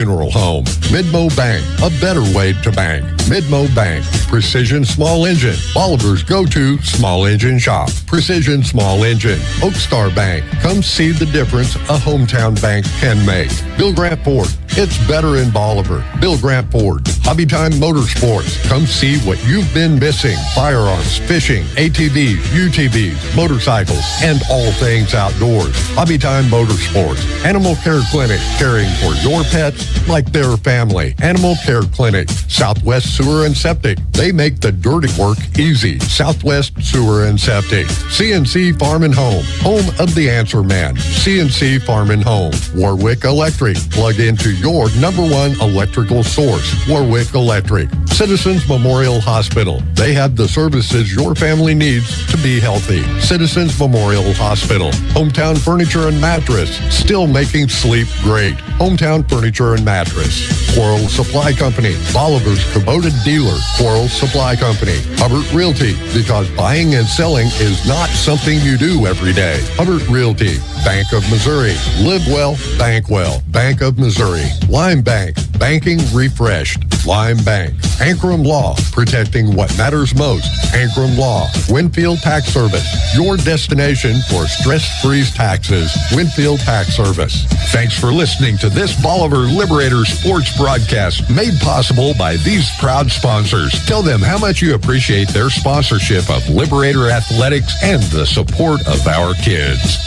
Funeral home. Midmo Bank, a better way to bank. Midmo Bank, Precision Small Engine, Bolivar's go-to small engine shop. Precision Small Engine, Oakstar Bank, come see the difference a hometown bank can make. Bill Grant Ford, it's better in Bolivar. Bill Grant Ford, Hobby Time Motorsports, come see what you've been missing. Firearms, fishing, ATVs, UTVs, motorcycles, and all things outdoors. Hobby Time Motorsports, Animal Care Clinic, caring for your pets like their family. Animal Care Clinic, Southwest Sewer and Septic. They make the dirty work easy. Southwest Sewer and Septic. CNC Farm and Home, home of the answer man. CNC Farm and Home. Warwick Electric, plug into your #1 electrical source. Warwick Electric. Citizens Memorial Hospital. They have the services your family needs to be healthy. Citizens Memorial Hospital. Hometown Furniture and Mattress, still making sleep great. Hometown Furniture and Mattress. Quarles Supply Company, Bolivar's devoted dealer. Quarles Supply Company. Hubbard Realty, because buying and selling is not something you do every day. Hubbard Realty. Bank of Missouri. Live well, bank well. Bank of Missouri. Lime Bank. Banking refreshed. Lime Bank. Ankrum Law. Protecting what matters most. Ankrum Law. Winfield Tax Service. Your destination for stress-free taxes. Winfield Tax Service. Thanks for listening to this Bolivar Liberator sports broadcast made possible by these proud sponsors. Tell them how much you appreciate their sponsorship of Liberator Athletics and the support of our kids.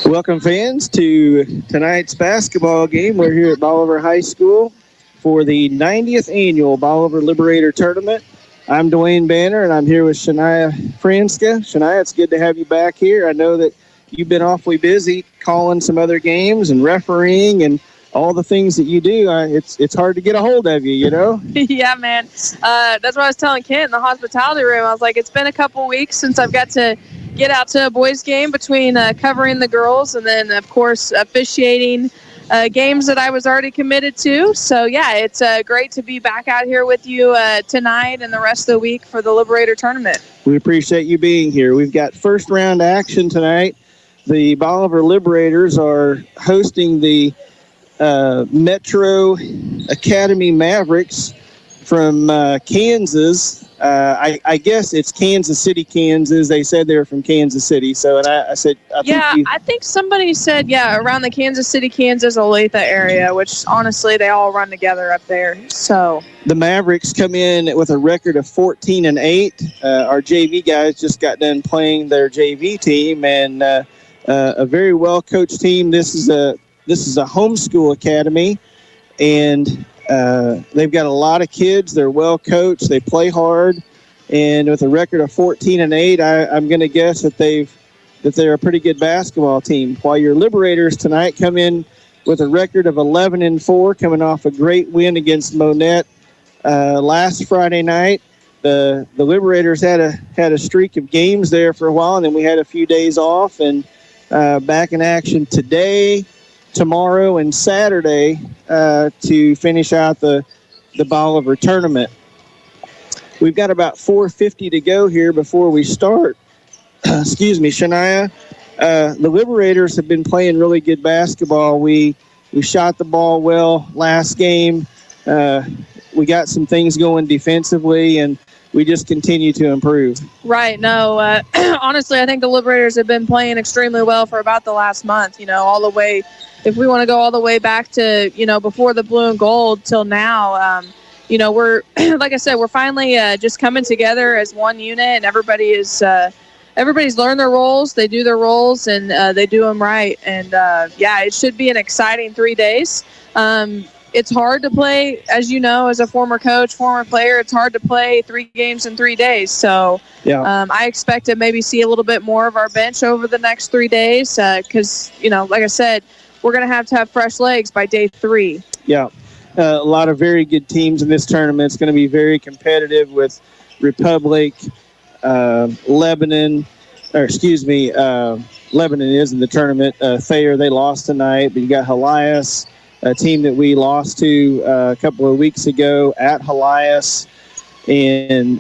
Welcome, fans, to tonight's basketball game. We're here at Bolivar High School for the 90th annual Bolivar Liberator Tournament. I'm Dwayne Banner, and I'm here with Shania Franska. Shania, it's good to have you back here. I know that you've been awfully busy calling some other games and refereeing and all the things that you do. It's hard to get a hold of you, you know? Yeah, man. That's what I was telling Kent in the hospitality room. I was like, it's been a couple weeks since I've got to get out to a boys' game between covering the girls and then, of course, officiating games that I was already committed to. So, yeah, it's great to be back out here with you tonight and the rest of the week for the Liberator Tournament. We appreciate you being here. We've got first-round action tonight. The Bolivar Liberators are hosting the Metro Academy Mavericks from Kansas. I guess it's Kansas City, Kansas. They said they were from Kansas City. So, and I said, I think somebody said, around the Kansas City, Kansas, Olathe area, which honestly, they all run together up there. So the Mavericks come in with a record of 14-8. Our JV guys just got done playing their JV team, and a very well coached team. This is a homeschool academy, and they've got a lot of kids. They're well coached. They play hard, and with a record of 14-8, I'm going to guess that they're a pretty good basketball team. While your Liberators tonight come in with a record of 11-4, coming off a great win against Monette last Friday night. The Liberators had a streak of games there for a while, and then we had a few days off, and back in action today, tomorrow, and Saturday to finish out the Bolivar tournament. We've got about 4:50 to go here before we start. Excuse me, Shania. The Liberators have been playing really good basketball. We shot the ball well last game. We got some things going defensively, and we just continue to improve. Right. No, honestly, I think the Liberators have been playing extremely well for about the last month, all the way. If we want to go all the way back to, before the blue and gold till now, we're, like I said, we're finally just coming together as one unit, and everybody's learned their roles. They do their roles, and they do them right. And, it should be an exciting 3 days. It's hard to play, as you know, as a former coach, former player, it's hard to play 3 games in 3 days. So I expect to maybe see a little bit more of our bench over the next 3 days because, like I said, we're going to have fresh legs by day 3. Yeah, a lot of very good teams in this tournament. It's going to be very competitive with Republic, Lebanon is in the tournament. Thayer, they lost tonight, but you got Helias, a team that we lost to a couple of weeks ago at Helias. and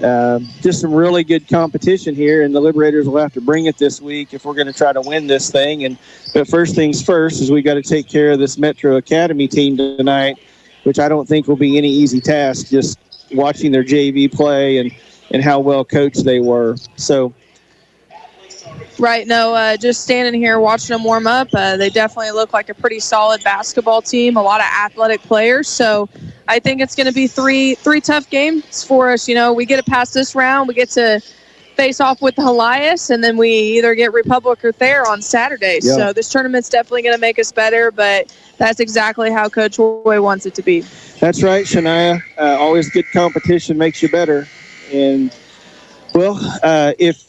just some really good competition here. And the Liberators will have to bring it this week if we're going to try to win this thing. But first things first is we got to take care of this Metro Academy team tonight, which I don't think will be any easy task, just watching their JV play and how well coached they were. So. Right. No, just standing here watching them warm up, they definitely look like a pretty solid basketball team, a lot of athletic players. So I think it's going to be three tough games for us. You know, we get it past this round, we get to face off with the Helias, and then we either get Republic or Thayer on Saturday. Yeah. So this tournament's definitely going to make us better, but that's exactly how Coach Roy wants it to be. That's right, Shania. Always good competition makes you better. And, well, if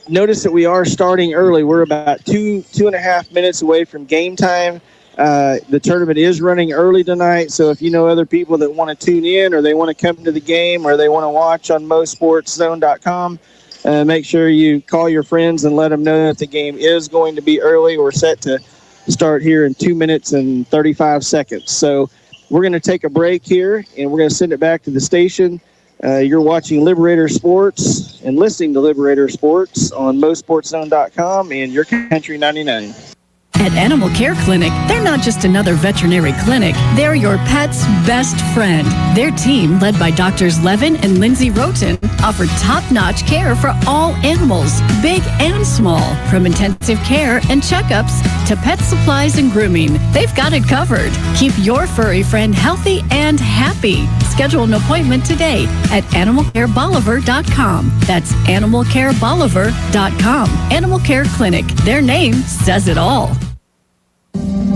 notice that we are starting early. We're about two and a half minutes away from game time. The tournament is running early tonight, so if you know other people that want to tune in or they want to come to the game or they want to watch on MoSportsZone.com, make sure you call your friends and let them know that the game is going to be early. We're set to start here in 2 minutes and 35 seconds. So we're going to take a break here, and we're going to send it back to the station. You're watching Liberator Sports and listening to Liberator Sports on MoSportsZone.com and YourCountry 99. At Animal Care Clinic, they're not just another veterinary clinic. They're your pet's best friend. Their team, led by Doctors Levin and Lindsay Roten, offer top-notch care for all animals, big and small. From intensive care and checkups to pet supplies and grooming, they've got it covered. Keep your furry friend healthy and happy. Schedule an appointment today at animalcarebolivar.com. That's animalcarebolivar.com. Animal Care Clinic. Their name says it all.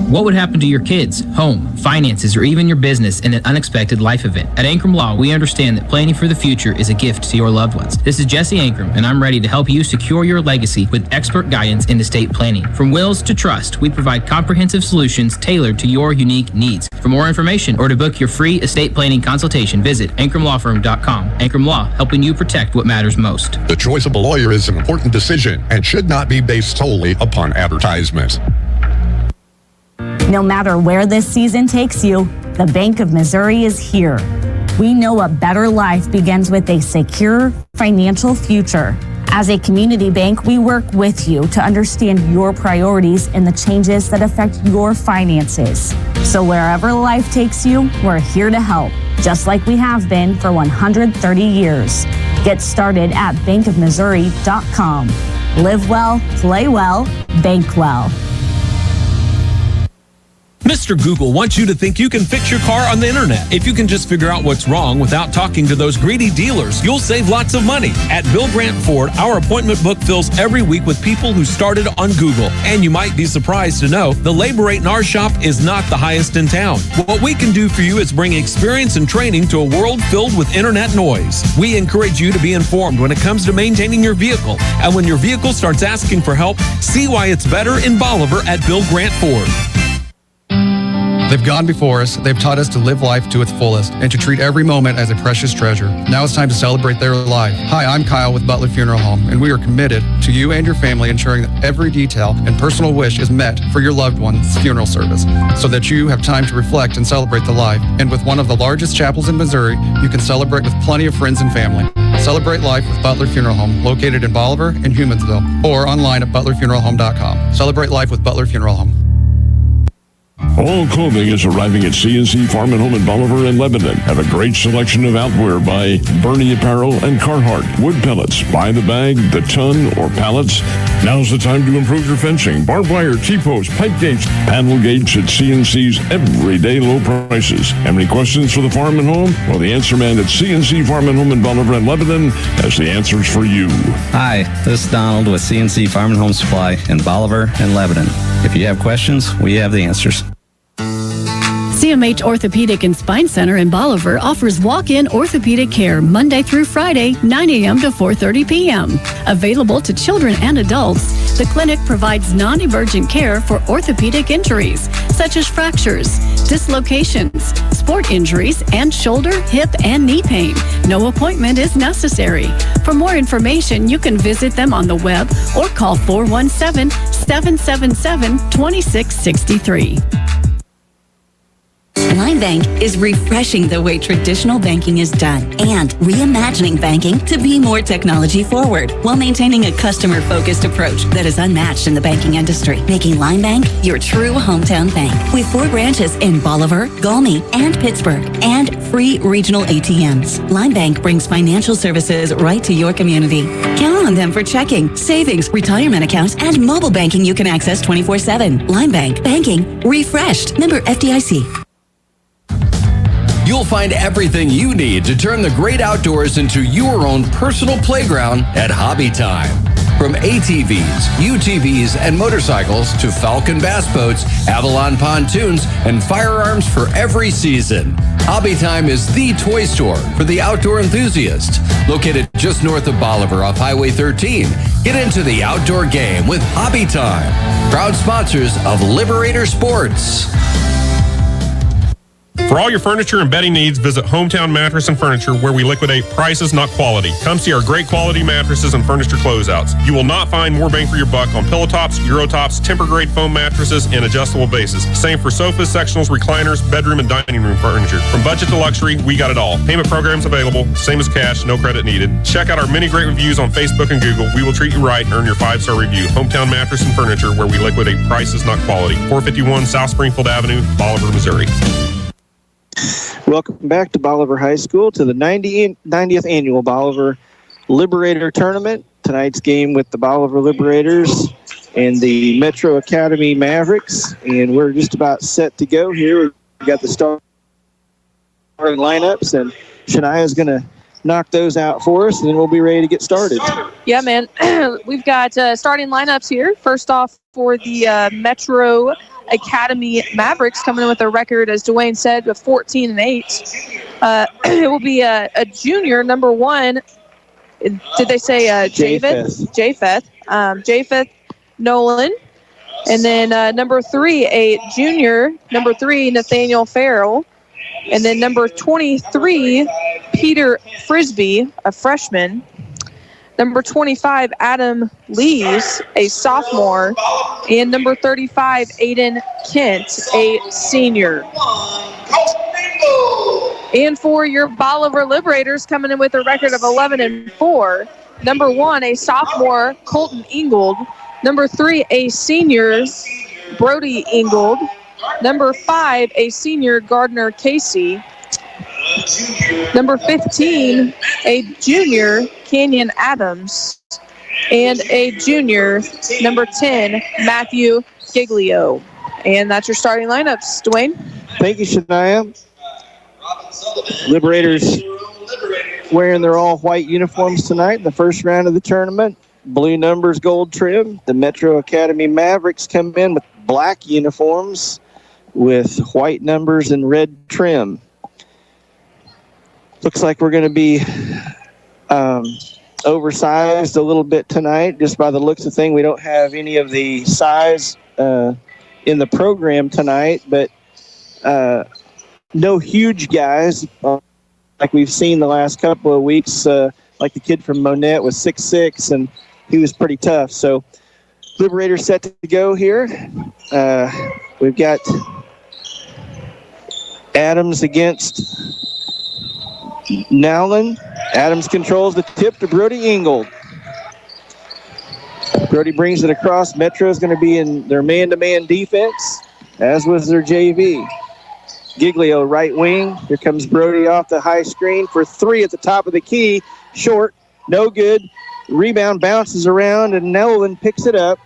What would happen to your kids, home, finances, or even your business in an unexpected life event? At Ankrum Law, we understand that planning for the future is a gift to your loved ones. This is Jesse Ankrum, and I'm ready to help you secure your legacy with expert guidance in estate planning. From wills to trust, we provide comprehensive solutions tailored to your unique needs. For more information or to book your free estate planning consultation, visit AnkramLawFirm.com. Ankrum Law, helping you protect what matters most. The choice of a lawyer is an important decision and should not be based solely upon advertisement. No matter where this season takes you, the Bank of Missouri is here. We know a better life begins with a secure financial future. As a community bank, we work with you to understand your priorities and the changes that affect your finances. So wherever life takes you, we're here to help, just like we have been for 130 years. Get started at bankofmissouri.com. Live well, play well, bank well. Mr. Google wants you to think you can fix your car on the internet. If you can just figure out what's wrong without talking to those greedy dealers, you'll save lots of money. At Bill Grant Ford, our appointment book fills every week with people who started on Google. And you might be surprised to know the labor rate in our shop is not the highest in town. What we can do for you is bring experience and training to a world filled with internet noise. We encourage you to be informed when it comes to maintaining your vehicle. And when your vehicle starts asking for help, see why it's better in Bolivar at Bill Grant Ford. They've gone before us, they've taught us to live life to its fullest and to treat every moment as a precious treasure. Now it's time to celebrate their life. Hi, I'm Kyle with Butler Funeral Home, and we are committed to you and your family ensuring that every detail and personal wish is met for your loved one's funeral service so that you have time to reflect and celebrate the life. And with one of the largest chapels in Missouri, you can celebrate with plenty of friends and family. Celebrate life with Butler Funeral Home, located in Bolivar and Humansville, or online at butlerfuneralhome.com. Celebrate life with Butler Funeral Home. All clothing is arriving at C&C Farm and Home in Bolivar and Lebanon. Have a great selection of outwear by Bernie Apparel and Carhartt. Wood pellets, by the bag, the ton, or pallets. Now's the time to improve your fencing. Barbed wire, T-posts, pipe gates, panel gates at C&C's everyday low prices. Have any questions for the Farm and Home? Well, the answer man at C&C Farm and Home in Bolivar and Lebanon has the answers for you. Hi, this is Donald with C&C Farm and Home Supply in Bolivar and Lebanon. If you have questions, we have the answers. CMH Orthopedic and Spine Center in Bolivar offers walk-in orthopedic care Monday through Friday, 9 a.m. to 4:30 p.m. Available to children and adults, the clinic provides non-emergent care for orthopedic injuries, such as fractures, dislocations, sport injuries, and shoulder, hip, and knee pain. No appointment is necessary. For more information, you can visit them on the web or call 417-777-2663. Line Bank is refreshing the way traditional banking is done and reimagining banking to be more technology forward while maintaining a customer-focused approach that is unmatched in the banking industry, making Line Bank your true hometown bank. With 4 branches in Bolivar, Gulmy, and Pittsburgh, and free regional ATMs. Line Bank brings financial services right to your community. Count on them for checking, savings, retirement accounts, and mobile banking you can access 24/7. Line Bank. Banking refreshed. Member FDIC. You'll find everything you need to turn the great outdoors into your own personal playground at Hobby Time. From ATVs, UTVs, and motorcycles to Falcon bass boats, Avalon pontoons, and firearms for every season. Hobby Time is the toy store for the outdoor enthusiast. Located just north of Bolivar off Highway 13. Get into the outdoor game with Hobby Time. Proud sponsors of Liberator Sports. For all your furniture and bedding needs, visit Hometown Mattress and Furniture, where we liquidate prices, not quality. Come see our great quality mattresses and furniture closeouts. You will not find more bang for your buck on pillow tops, Euro tops, temper-grade foam mattresses, and adjustable bases. Same for sofas, sectionals, recliners, bedroom, and dining room furniture. From budget to luxury, we got it all. Payment programs available, same as cash, no credit needed. Check out our many great reviews on Facebook and Google. We will treat you right and earn your 5-star review. Hometown Mattress and Furniture, where we liquidate prices, not quality. 451 South Springfield Avenue, Bolivar, Missouri. Welcome back to Bolivar High School to the 90th Annual Bolivar Liberator Tournament. Tonight's game with the Bolivar Liberators and the Metro Academy Mavericks. And we're just about set to go here. We've got the starting lineups, and Shania's going to knock those out for us, and then we'll be ready to get started. Yeah, man. We've got starting lineups here. First off, for the Metro Academy Mavericks, coming in with a record, as Dwayne said, of 14-8. It will be a junior, number 1. Did they say Japheth? Japheth Nolan. And then number 3, a junior, number 3, Nathaniel Farrell. And then number 23, Peter Frisbee, a freshman. Number 25, Adam Lees, a sophomore. And number 35, Aiden Kent, a senior. And for your Bolivar Liberators, coming in with a record of 11-4. Number 1, a sophomore, Colton Ingold. Number 3, a senior, Brody Ingold. Number 5, a senior, Gardner Casey. Number 15, a junior, Canyon Adams. And a junior, number 10, Matthew Giglio. And that's your starting lineups. Dwayne? Thank you, Shania. Liberators wearing their all-white uniforms tonight in the first round of the tournament. Blue numbers, gold trim. The Metro Academy Mavericks come in with black uniforms with white numbers and red trim. Looks like we're going to be oversized a little bit tonight. Just by the looks of things, we don't have any of the size in the program tonight, but no huge guys like we've seen the last couple of weeks. Like the kid from Monette was 6'6", and he was pretty tough. So Liberator set to go here. We've got Adams against Nowlin. Adams controls the tip to Brody Ingold. Brody brings it across. Metro is going to be in their man-to-man defense, as was their JV. Giglio, right wing. Here comes Brody off the high screen for 3 at the top of the key. Short, no good. Rebound bounces around, and Nowlin picks it up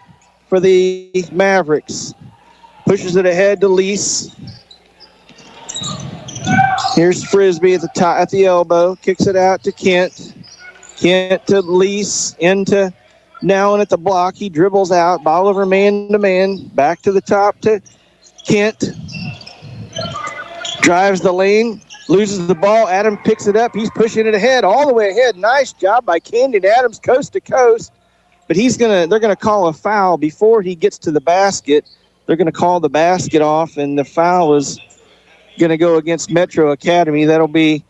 for the Mavericks. Pushes it ahead to Lease. Here's Frisbee at the top, at the elbow. Kicks it out to Kent. Kent to Lease, into Nowlin at the block. He dribbles out. Bolivar man-to-man. Back to the top to Kent. Drives the lane. Loses the ball. Adam picks it up. He's pushing it ahead, all the way ahead. Nice job by Canyon Adams, coast to coast. But they're gonna call a foul before he gets to the basket. They're gonna call the basket off, and the foul is going to go against Metro Academy. That'll be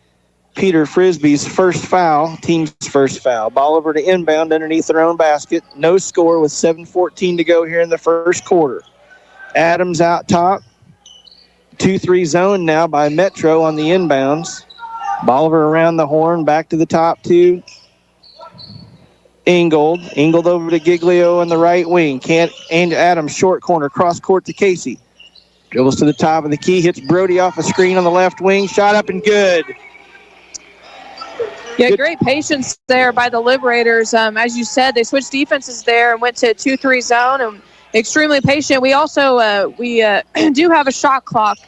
Peter Frisbee's first foul, team's first foul. Bolivar to inbound underneath their own basket. No score with 7:14 to go here in the first quarter. Adams out top. 2-3 zone now by Metro on the inbounds. Bolivar around the horn, back to the top to Ingold. Ingold over to Giglio on the right wing. And Adams, short corner, cross court to Casey. Dribbles to the top of the key, hits Brody off a screen on the left wing. Shot up and good. Yeah, great patience there by the Liberators. As you said, they switched defenses there and went to 2-3 zone and extremely patient. We also do have a shot clock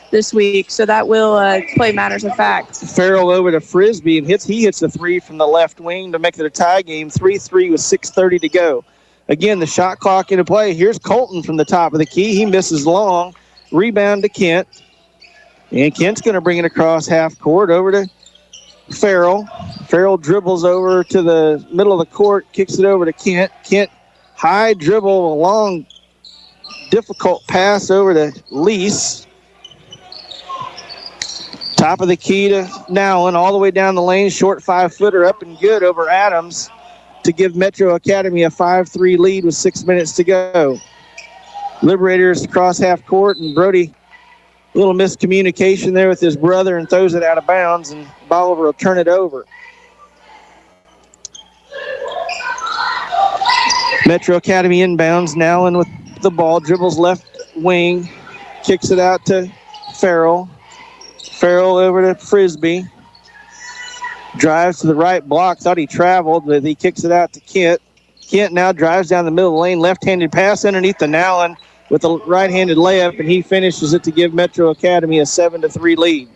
this week, so that will play matters of fact. Farrell over to Frisbee, and he hits a three from the left wing to make it a tie game. 3-3 with 6:30 to go. Again, the shot clock into play. Here's Colton from the top of the key. He misses long. Rebound to Kent. And Kent's going to bring it across half court over to Farrell. Farrell dribbles over to the middle of the court, kicks it over to Kent. Kent, high dribble, a long, difficult pass over to Lease. Top of the key to Nowlin, all the way down the lane. Short 5-footer up and good over Adams to give Metro Academy a 5-3 lead with 6 minutes to go. Liberators across half court, and Brody, a little miscommunication there with his brother and throws it out of bounds, and Bolivar will turn it over. Metro Academy inbounds. Nowlin with the ball, dribbles left wing, kicks it out to Farrell. Farrell over to Frisbee. Drives to the right block. Thought he traveled, but he kicks it out to Kent. Kent now drives down the middle of the lane. Left-handed pass underneath the Nowlin with a right-handed layup, and he finishes it to give Metro Academy a 7-3 lead.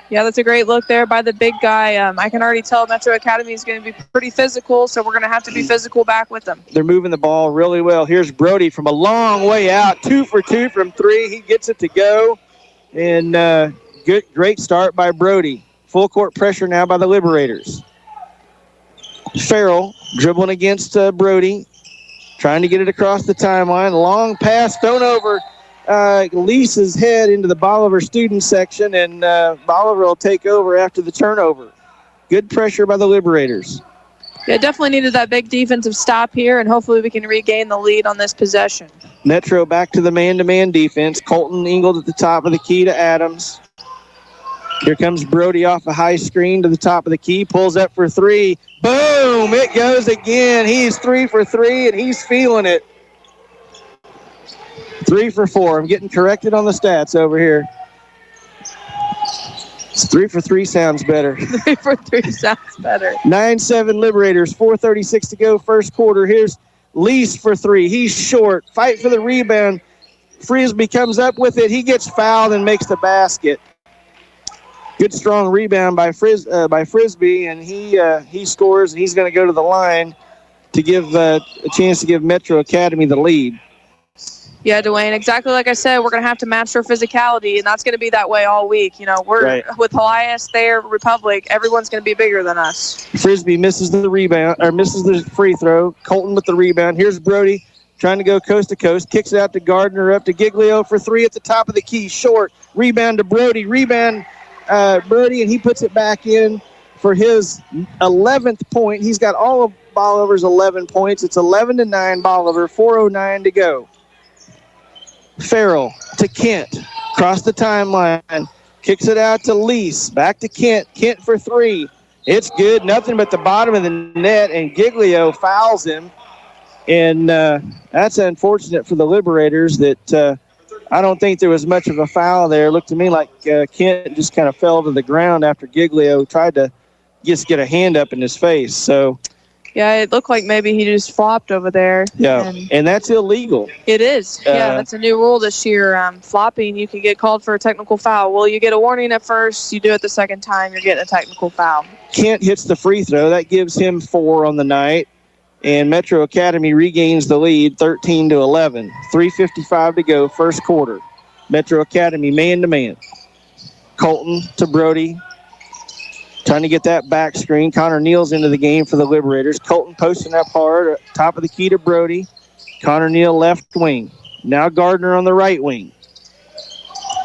Yeah, that's a great look there by the big guy. I can already tell Metro Academy is going to be pretty physical, so we're going to have to be physical back with them. They're moving the ball really well. Here's Brody from a long way out. 2 for 2 from 3. He gets it to go, and great start by Brody. Full court pressure now by the Liberators. Farrell dribbling against Brody, trying to get it across the timeline. Long pass thrown over Lisa's head into the Bolivar student section, and Bolivar will take over after the turnover. Good pressure by the Liberators. Yeah, definitely needed that big defensive stop here, and hopefully we can regain the lead on this possession. Metro back to the man-to-man defense. Colton Ingold at the top of the key to Adams. Here comes Brody off a high screen to the top of the key. Pulls up for three. Boom! It goes again. He's 3 for 3, and he's feeling it. 3 for 4. I'm getting corrected on the stats over here. 3 for 3 sounds better. 3 for 3 sounds better. 9-7 Liberators. 4:36 to go first quarter. Here's Lease for 3. He's short. Fight for the rebound. Frisbee comes up with it. He gets fouled and makes the basket. Good strong rebound by Frisbee, and he scores, and he's going to go to the line to give a chance to give Metro Academy the lead. Yeah, Dwayne, exactly like I said, we're going to have to match their physicality, and that's going to be that way all week. You know, we're right. With Elias there, Republic, everyone's going to be bigger than us. Frisbee misses the rebound, or misses the free throw. Colton with the rebound. Here's Brody trying to go coast to coast. Kicks it out to Gardner, up to Giglio for 3 at the top of the key. Short. Rebound to Brody. Rebound Brody, and he puts it back in for his 11th point. He's got all of Bolivar's 11 points. It's 11-9 Bolivar, 4:09 to go. Farrell to Kent, across the timeline, kicks it out to Lease, back to Kent. Kent for 3. It's good, nothing but the bottom of the net, and Giglio fouls him. And that's unfortunate for the Liberators that I don't think there was much of a foul there. It looked to me like Kent just kind of fell to the ground after Giglio tried to just get a hand up in his face. So, yeah, it looked like maybe he just flopped over there. Yeah, and that's illegal. It is. Yeah, that's a new rule this year. Flopping, you can get called for a technical foul. Well, you get a warning at first. You do it the second time, you're getting a technical foul. Kent hits the free throw. That gives him 4 on the night. And Metro Academy regains the lead, 13-11. 3:55 to go, first quarter. Metro Academy man-to-man. Colton to Brody. Trying to get that back screen. Connor Neal's into the game for the Liberators. Colton posting up hard, top of the key to Brody. Connor Neal left wing. Now Gardner on the right wing.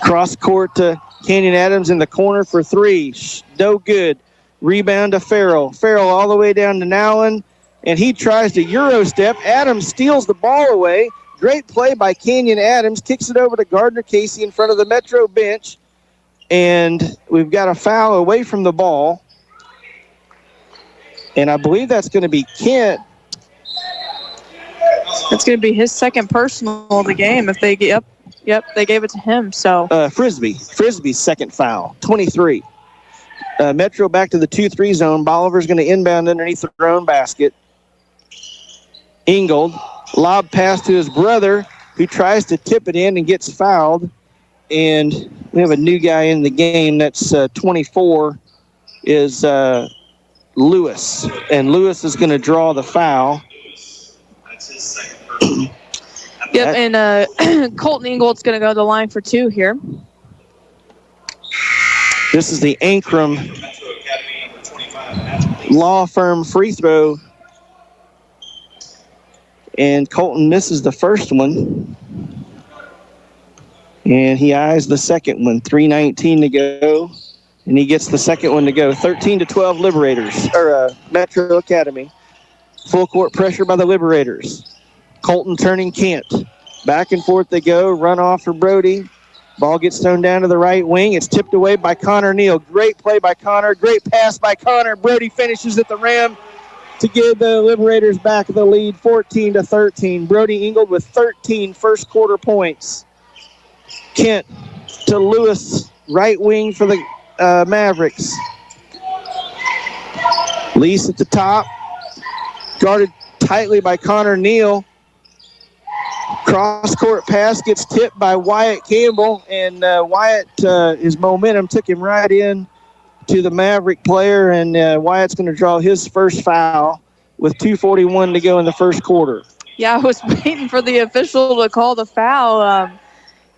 Cross court to Canyon Adams in the corner for 3. No good. Rebound to Farrell. Farrell all the way down to Nowlin. And he tries to Euro step. Adams steals the ball away, Great play by Kenyon Adams. Kicks it over to Gardner Casey in front of the Metro bench. And we've got a foul away from the ball. And I believe that's going to be Kent. It's going to be his second personal of the game. If they they gave it to him. So Frisbee's second foul, 23. Metro back to the 2-3 zone. Bolivar's going to inbound underneath their own basket. Ingold, lob pass to his brother, who tries to tip it in and gets fouled. And we have a new guy in the game. That's 24 is Lewis. And Lewis is going to draw the foul. That's his second personal. Yep, and Colton Ingold's going to go to the line for 2 here. This is the Ankrum Law Firm free throw. And Colton misses the first one. And he eyes the second one. 3:19 to go. And he gets the second one to go. 13-12 Liberators, or Metro Academy. Full court pressure by the Liberators. Colton turning Kent. Back and forth they go. Run off for Brody. Ball gets thrown down to the right wing. It's tipped away by Connor Neal. Great play by Connor. Great pass by Connor. Brody finishes at the rim to give the Liberators back the lead, 14-13. Brody Ingold with 13 first quarter points. Kent to Lewis, right wing for the Mavericks. Lease at the top. Guarded tightly by Connor Neal. Cross-court pass gets tipped by Wyatt Campbell, and Wyatt, his momentum took him right in to the Maverick player, and Wyatt's going to draw his first foul with 2:41 to go in the first quarter. Yeah, I was waiting for the official to call the foul.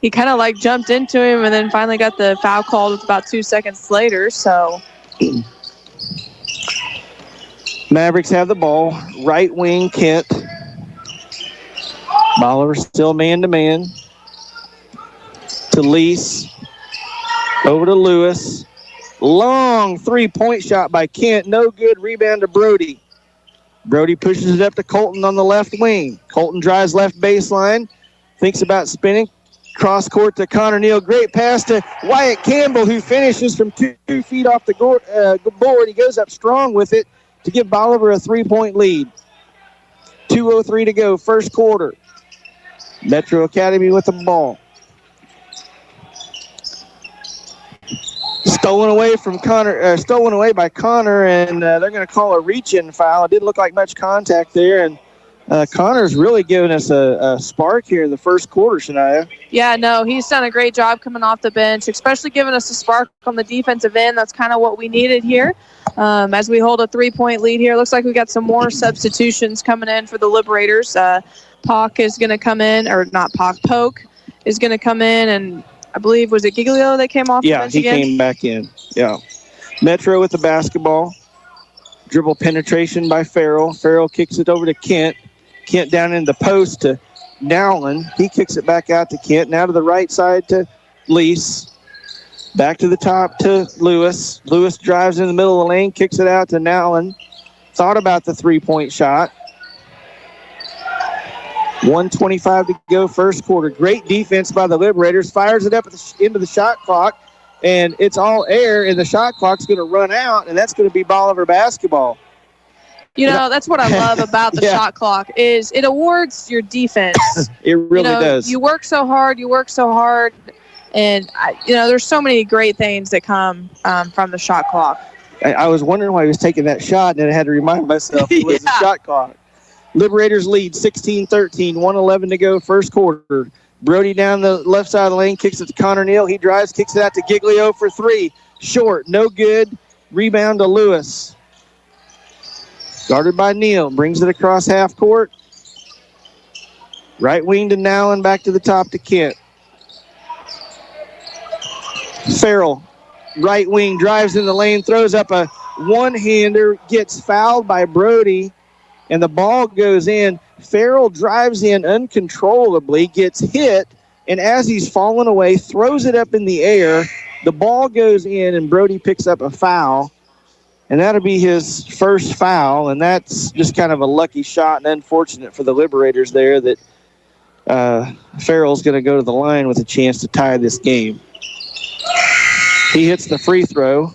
He kind of jumped into him and then finally got the foul called with about 2 seconds later. So Mavericks have the ball. Right wing, Kent. Bolivar still man-to-man. To Lease. Over to Lewis. Long three-point shot by Kent. No good. Rebound to Brody. Brody pushes it up to Colton on the left wing. Colton drives left baseline. Thinks about spinning. Cross court to Connor Neal. Great pass to Wyatt Campbell, who finishes from 2 feet off the board. He goes up strong with it to give Bolivar a 3-point lead. 2:03 to go, first quarter. Metro Academy with the ball. Stolen away by Connor, and they're going to call a reach-in foul. It didn't look like much contact there, and Connor's really given us a spark here in the first quarter, Shania. Yeah, no, he's done a great job coming off the bench, especially giving us a spark on the defensive end. That's kind of what we needed here. As we hold a 3-point lead here, looks like we got some more substitutions coming in for the Liberators. Poke is going to come in, or not Poke is going to come in, and I believe, was it Giglio that came off the bench again? Yeah, he came back in. Yeah. Metro with the basketball. Dribble penetration by Farrell. Farrell kicks it over to Kent. Kent down in the post to Nowlin. He kicks it back out to Kent. Now to the right side to Lease. Back to the top to Lewis. Lewis drives in the middle of the lane, kicks it out to Nowlin. Thought about the 3-point shot. 1:25 to go, first quarter. Great defense by the Liberators. Fires it up into the shot clock, and it's all air, and the shot clock's going to run out, and that's going to be Bolivar basketball. You know, that's what I love about the shot clock is it awards your defense. It really does. You work so hard, and, there's so many great things that come from the shot clock. I was wondering why he was taking that shot, and I had to remind myself it was the shot clock. Liberators lead 16-13, 1:11 to go, first quarter. Brody down the left side of the lane, kicks it to Connor Neal. He drives, kicks it out to Giglio for 3. Short, no good. Rebound to Lewis. Guarded by Neal, brings it across half court. Right wing to Nowlin, back to the top to Kent. Farrell, right wing, drives in the lane, throws up a one-hander, gets fouled by Brody, and the ball goes in. Farrell drives in uncontrollably, gets hit, and as he's falling away, throws it up in the air. The ball goes in, and Brody picks up a foul, and that'll be his first foul, and that's just kind of a lucky shot and unfortunate for the Liberators there that Farrell's going to go to the line with a chance to tie this game. He hits the free throw.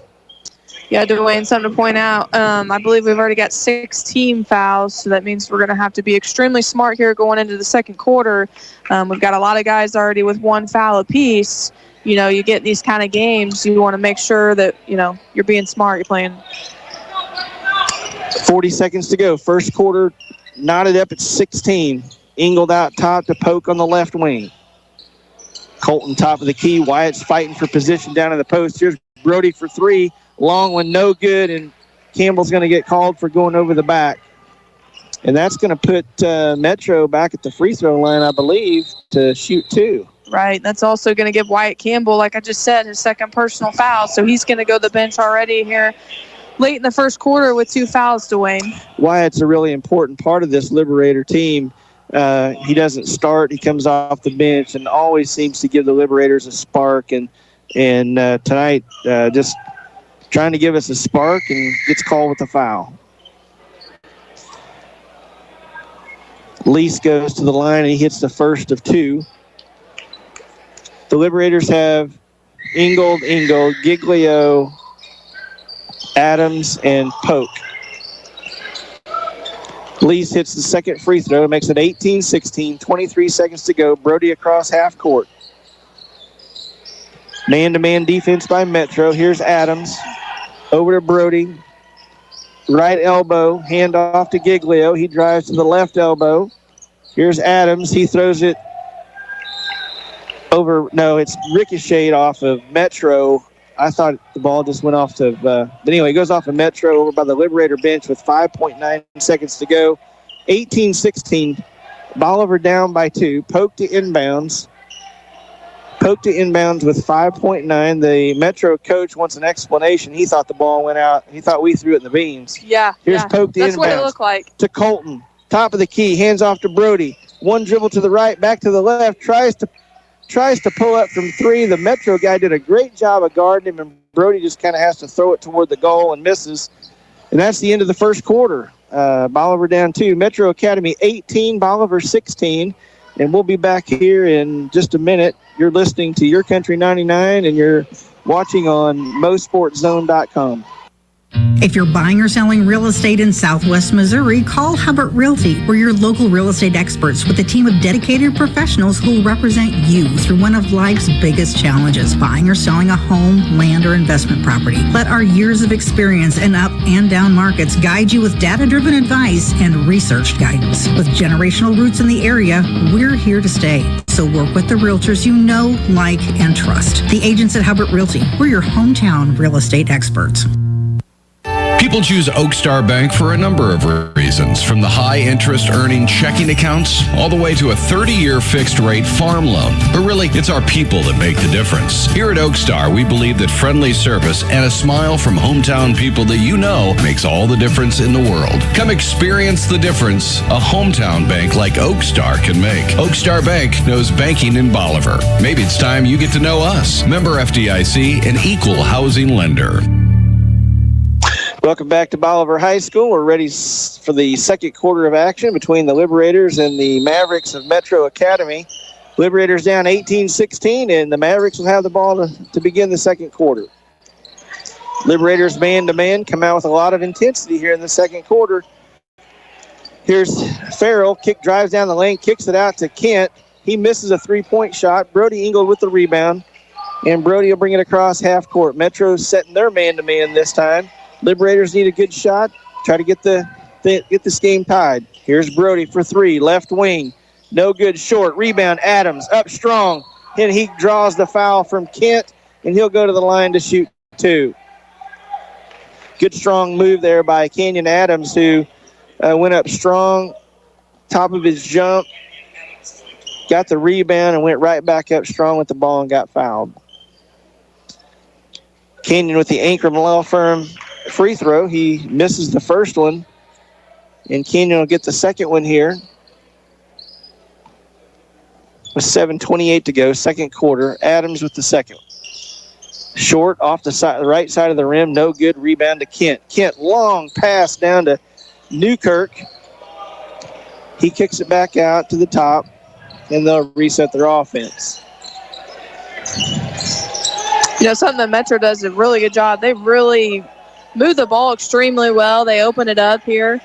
Yeah, Dwayne, something to point out. I believe we've already got 16 fouls, so that means we're going to have to be extremely smart here going into the second quarter. We've got a lot of guys already with 1 foul apiece. You know, you get these kind of games, you want to make sure that, you know, you're being smart, you're playing. 40 seconds to go. First quarter knotted up at 16. Ingold out top to Poke on the left wing. Colton top of the key. Wyatt's fighting for position down in the post. Here's Brody for 3. Long one, no good, and Campbell's going to get called for going over the back. And that's going to put Metro back at the free throw line, I believe, to shoot 2. Right. That's also going to give Wyatt Campbell, like I just said, his second personal foul. So he's going to go to the bench already here late in the first quarter with 2 fouls, Dwayne. Wyatt's a really important part of this Liberator team. He doesn't start. He comes off the bench and always seems to give the Liberators a spark. And tonight, just trying to give us a spark and gets called with a foul. Lease goes to the line and he hits the first of 2. The Liberators have Ingold, Giglio, Adams, and Poke. Lease hits the second free throw, makes it 18-16, 23 seconds to go. Brody across half court. Man-to-man defense by Metro. Here's Adams. Over to Brody. Right elbow, hand off to Giglio. He drives to the left elbow. Here's Adams. He throws it over. No, it's ricocheted off of Metro. I thought the ball just went off to, but anyway, it goes off of Metro over by the Liberator bench with 5.9 seconds to go. 18-16. Bolivar down by 2. Poke to inbounds. Poke to inbounds with 5.9. The Metro coach wants an explanation. He thought the ball went out. He thought we threw it in the beans. Yeah. Here's Poke to inbounds. That's what it looked like. To Colton. Top of the key. Hands off to Brody. One dribble to the right, back to the left. Tries to pull up from 3. The Metro guy did a great job of guarding him, and Brody just kind of has to throw it toward the goal and misses. And that's the end of the first quarter. Bolivar down 2. Metro Academy 18, Bolivar 16. And we'll be back here in just a minute. You're listening to Your Country 99, and you're watching on MoSportsZone.com. If you're buying or selling real estate in Southwest Missouri, call Hubbard Realty. We're your local real estate experts with a team of dedicated professionals who will represent you through one of life's biggest challenges, buying or selling a home, land, or investment property. Let our years of experience in up and down markets guide you with data-driven advice and researched guidance. With generational roots in the area, we're here to stay. So work with the realtors you know, like, and trust. The agents at Hubbard Realty. We're your hometown real estate experts. People choose Oak Star Bank for a number of reasons, from the high interest earning checking accounts all the way to a 30-year fixed rate farm loan. But really, it's our people that make the difference. Here at Oak Star, we believe that friendly service and a smile from hometown people that you know makes all the difference in the world. Come experience the difference a hometown bank like Oak Star can make. Oak Star Bank knows banking in Bolivar. Maybe it's time you get to know us. Member FDIC, an equal housing lender. Welcome back to Bolivar High School. We're ready for the second quarter of action between the Liberators and the Mavericks of Metro Academy. Liberators down 18-16, and the Mavericks will have the ball to begin the second quarter. Liberators man-to-man come out with a lot of intensity here in the second quarter. Here's Farrell. Kick drives down the lane, kicks it out to Kent. He misses a three-point shot. Brody Ingold with the rebound, and Brody will bring it across half court. Metro's setting their man-to-man this time. Liberators need a good shot. Try to get this game tied. Here's Brody for 3, left wing. No good, short. Rebound, Adams, up strong. And he draws the foul from Kent, and he'll go to the line to shoot 2. Good strong move there by Kenyon Adams, who went up strong, top of his jump, got the rebound, and went right back up strong with the ball and got fouled. Kenyon with the Ankrum Law Firm free throw. He misses the first one, and Kenyon will get the second one here with 7:28 to go, second quarter. Adams with the second. Short off the right side of the rim, no good. Rebound to Kent. Kent, long pass down to Newkirk. He kicks it back out to the top. and they'll reset their offense. Something that Metro does a really good job. They really move the ball extremely well. They open it up here.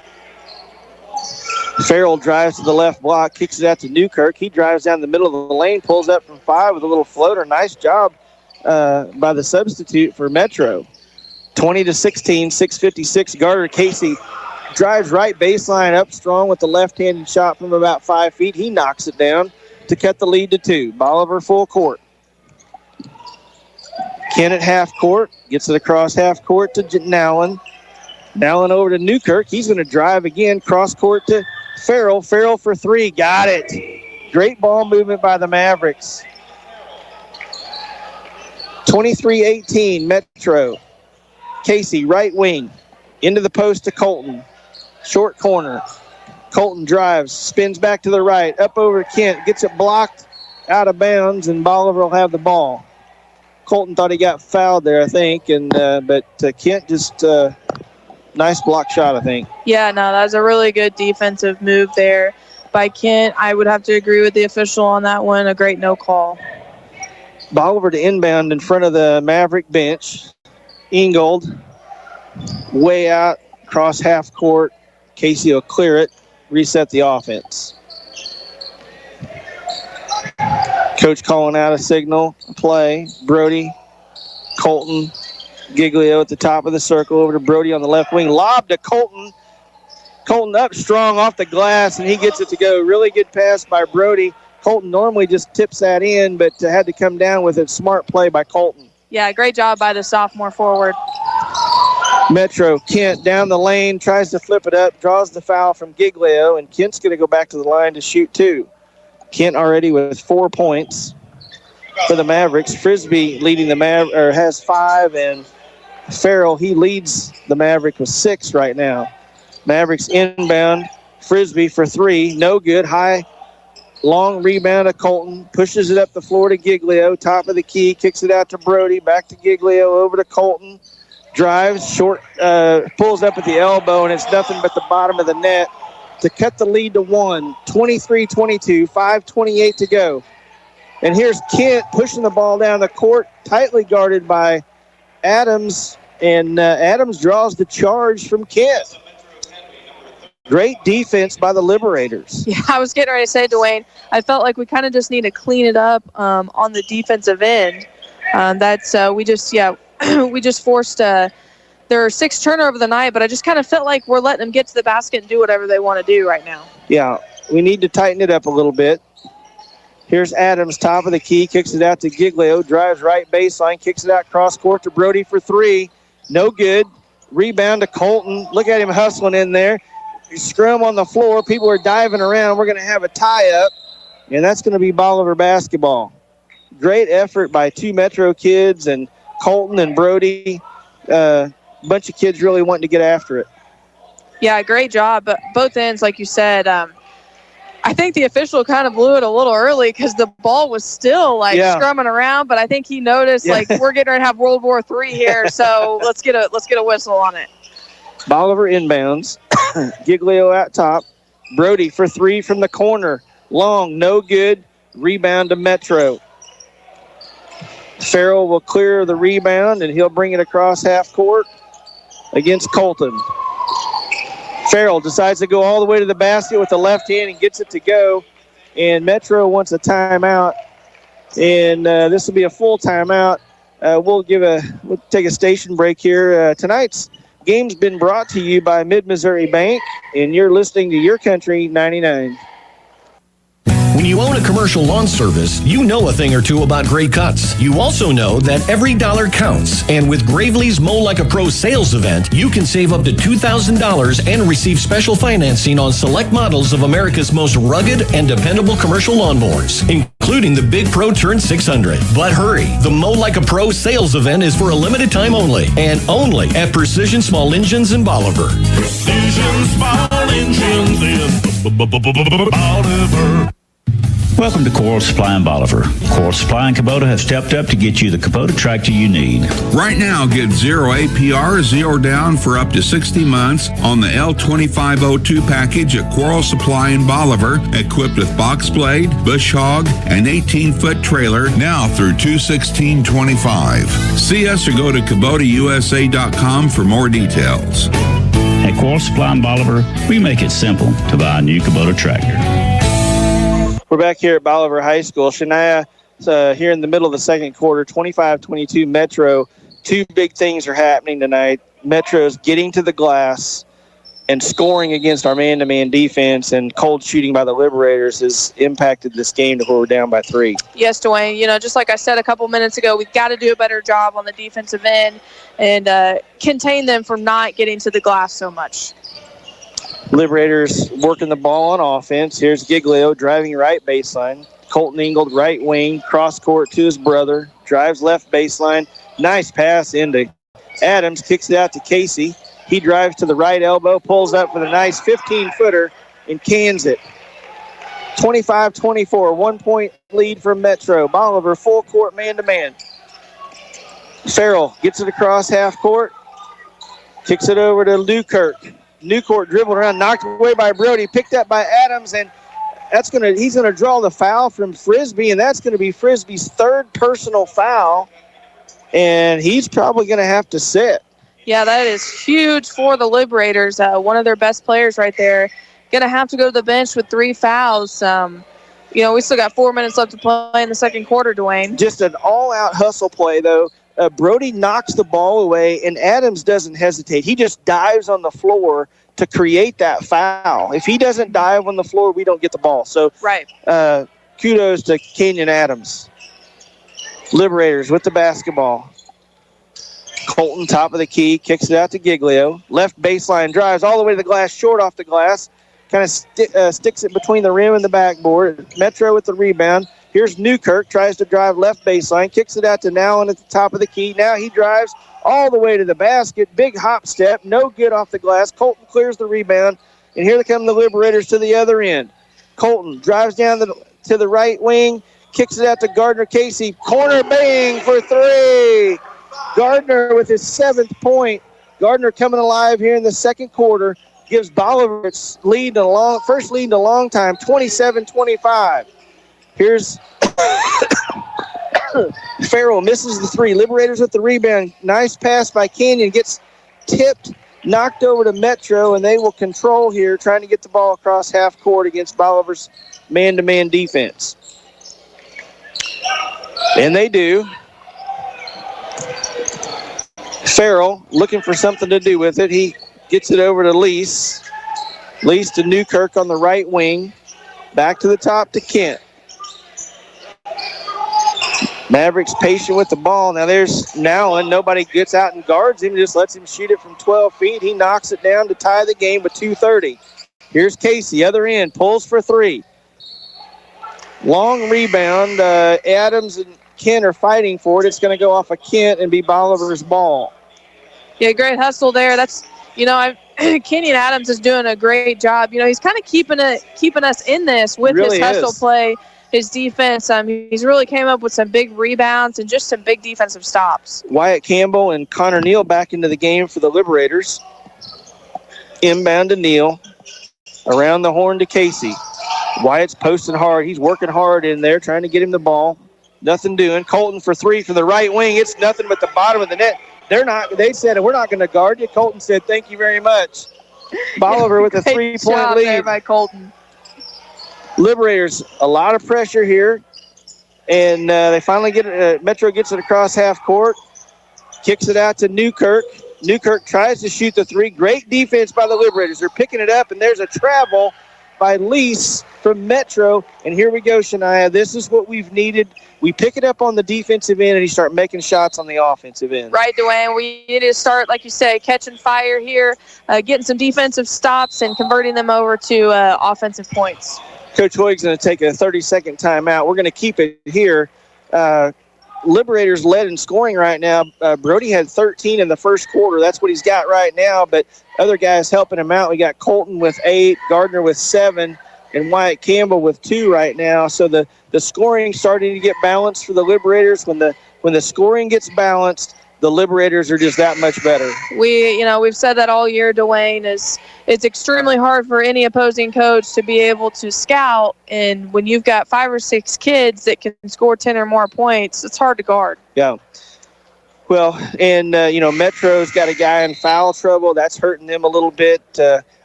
Farrell drives to the left block, kicks it out to Newkirk. He drives down the middle of the lane, pulls up from 5 with a little floater. Nice job by the substitute for Metro. 20-16, 6:56. Garter Casey drives right baseline up strong with the left-handed shot from about 5 feet. He knocks it down to cut the lead to 2. Bolivar full court. Kent at half court, gets it across half court to Nowlin. Nowlin over to Newkirk. He's going to drive again, cross court to Farrell. Farrell for 3, got it. Great ball movement by the Mavericks. 23-18, Metro. Casey, right wing, into the post to Colton. Short corner. Colton drives, spins back to the right, up over Kent, gets it blocked out of bounds, and Bolivar will have the ball. Colton thought he got fouled there, I think, but Kent just nice block shot, I think. Yeah, no, that was a really good defensive move there by Kent. I would have to agree with the official on that one. A great no call. Bolivar to inbound in front of the Maverick bench. Ingold way out, cross half court. Casey will clear it, reset the offense. Coach calling out a signal, play. Brody, Colton, Giglio at the top of the circle, over to Brody on the left wing. Lob to Colton. Colton up strong off the glass, and he gets it to go. Really good pass by Brody. Colton normally just tips that in, but had to come down with a smart play by Colton. Yeah, great job by the sophomore forward. Metro, Kent down the lane, tries to flip it up, draws the foul from Giglio, and Kent's going to go back to the line to shoot 2. Kent already with 4 points for the Mavericks. Frisbee leading the has 5, and Farrell, he leads the Maverick with 6 right now. Mavericks inbound. Frisbee for 3, no good. High, long rebound to Colton. Pushes it up the floor to Giglio. Top of the key, kicks it out to Brody. Back to Giglio, over to Colton. Drives, short, pulls up at the elbow, and it's nothing but the bottom of the net to cut the lead to 1. 23-22, 5:28 to go. And here's Kent pushing the ball down the court, tightly guarded by Adams, and Adams draws the charge from Kent. Great defense by the Liberators. Yeah, I was getting ready to say, Dwayne, I felt like we kind of just need to clean it up on the defensive end. We just forced there are 6 turnovers the night, but I just kind of felt like we're letting them get to the basket and do whatever they want to do right now. Yeah, we need to tighten it up a little bit. Here's Adams, top of the key, kicks it out to Giglio, drives right baseline, kicks it out cross court to Brody for 3. No good. Rebound to Colton. Look at him hustling in there. Scrum on the floor. People are diving around. We're going to have a tie-up, and that's going to be Bolivar basketball. Great effort by 2 Metro kids and Colton and Brody. Bunch of kids really wanting to get after it. Yeah, great job. But both ends, like you said, I think the official kind of blew it a little early because the ball was still scrumming around. But I think he noticed we're getting ready to have World War III here, so let's get a whistle on it. Bolivar inbounds. Giglio out top. Brody for 3 from the corner. Long, no good. Rebound to Metro. Farrell will clear the rebound, and he'll bring it across half court against Colton. Farrell decides to go all the way to the basket with the left hand and gets it to go. And Metro wants a timeout, and this will be a full timeout. We'll take a station break here. Tonight's game's been brought to you by Mid-Missouri Bank, and you're listening to Your Country 99. When you own a commercial lawn service, you know a thing or two about great cuts. You also know that every dollar counts. And with Gravely's Mow Like a Pro sales event, you can save up to $2,000 and receive special financing on select models of America's most rugged and dependable commercial lawnmowers, including the Big Pro Turn 600. But hurry, the Mow Like a Pro sales event is for a limited time only, and only at Precision Small Engines in Bolivar. Precision Small Engines in Bolivar. Welcome to Coral Supply in Bolivar. Coral Supply and Kubota have stepped up to get you the Kubota tractor you need. Right now, get 0 APR, 0 down for up to 60 months on the L2502 package at Coral Supply in Bolivar, equipped with box blade, bush hog, and 18-foot trailer, now through 2/16/25. See us or go to KubotaUSA.com for more details. At Coral Supply in Bolivar, we make it simple to buy a new Kubota tractor. We're back here at Bolivar High School. Shania, here in the middle of the second quarter, 25-22 Metro. Two big things are happening tonight. Metro's getting to the glass and scoring against our man-to-man defense, and cold shooting by the Liberators has impacted this game to where we're down by 3. Yes, Dwayne. Just like I said a couple minutes ago, we've got to do a better job on the defensive end and contain them from not getting to the glass so much. Liberators working the ball on offense. Here's Giglio driving right baseline. Colton Ingold right wing, cross court to his brother. Drives left baseline. Nice pass into Adams. Kicks it out to Casey. He drives to the right elbow, pulls up with a nice 15-footer and cans it. 25-24, 1-point lead for Metro. Bolivar full court man-to-man. Farrell gets it across half court. Kicks it over to Newkirk. Newcourt dribbled around, knocked away by Brody, picked up by Adams, and he's gonna draw the foul from Frisbee, and that's gonna be Frisbee's third personal foul, and he's probably gonna have to sit. Yeah, that is huge for the Liberators. One of their best players right there. Gonna have to go to the bench with 3 fouls. We still got 4 minutes left to play in the second quarter, Dwayne. Just an all-out hustle play, though. Brody knocks the ball away, and Adams doesn't hesitate. He just dives on the floor to create that foul. If he doesn't dive on the floor, we don't get the ball. So, right. Kudos to Kenyon Adams. Liberators with the basketball. Colton, top of the key, kicks it out to Giglio. Left baseline drives all the way to the glass, short off the glass. Kind of sticks it between the rim and the backboard. Metro with the rebound. Here's Newkirk, tries to drive left baseline, kicks it out to Nowlin at the top of the key. Now he drives all the way to the basket. Big hop step, no good off the glass. Colton clears the rebound, and here they come the Liberators to the other end. Colton drives down to the right wing, kicks it out to Gardner Casey. Corner bang for 3. Gardner with his 7th point. Gardner coming alive here in the second quarter. Gives Bolivar its first lead in a long time, 27-25. Here's Farrell, misses the 3. Liberators with the rebound. Nice pass by Kenyon. Gets tipped, knocked over to Metro, and they will control here, trying to get the ball across half court against Bolivar's man-to-man defense. And they do. Farrell looking for something to do with it. He gets it over to Lease. Lease to Newkirk on the right wing. Back to the top to Kent. Mavericks patient with the ball. Now there's Nowlin. Nobody gets out and guards him. Just lets him shoot it from 12 feet. He knocks it down to tie the game with 2:30. Here's Casey, other end, pulls for 3. Long rebound. Adams and Kent are fighting for it. It's going to go off of Kent and be Bolivar's ball. Yeah, great hustle there. That's, Kenyon Adams is doing a great job. He's kind of keeping us in this with his hustle play, his defense. He's really came up with some big rebounds and just some big defensive stops. Wyatt Campbell and Connor Neal back into the game for the Liberators. Inbound to Neal. Around the horn to Casey. Wyatt's posting hard. He's working hard in there, trying to get him the ball. Nothing doing. Colton for 3 from the right wing. It's nothing but the bottom of the net. They said, we're not going to guard you. Colton said, thank you very much. Bolivar with a 3-point lead. There by Colton. Liberators, a lot of pressure here. And they finally get it. Metro gets it across half court. Kicks it out to Newkirk. Newkirk tries to shoot the 3. Great defense by the Liberators. They're picking it up, and there's a travel by Lease from Metro. And here we go, Shania. This is what we've needed. We pick it up on the defensive end, and you start making shots on the offensive end. Right, Dwayne. We need to start, like you say, catching fire here, getting some defensive stops and converting them over to offensive points. Coach Hoy's going to take a 30-second timeout. We're going to keep it here. Liberators led in scoring right now. Brody had 13 in the first quarter. That's what he's got right now, but other guys helping him out. We got Colton with 8, Gardner with 7, and Wyatt Campbell with 2 right now. So the scoring starting to get balanced for the Liberators. When the scoring gets balanced, the Liberators are just that much better. We've said that all year, Dwayne, it's extremely hard for any opposing coach to be able to scout, and when you've got 5 or 6 kids that can score 10 or more points, it's hard to guard. Yeah. Well, and, Metro's got a guy in foul trouble. That's hurting them a little bit.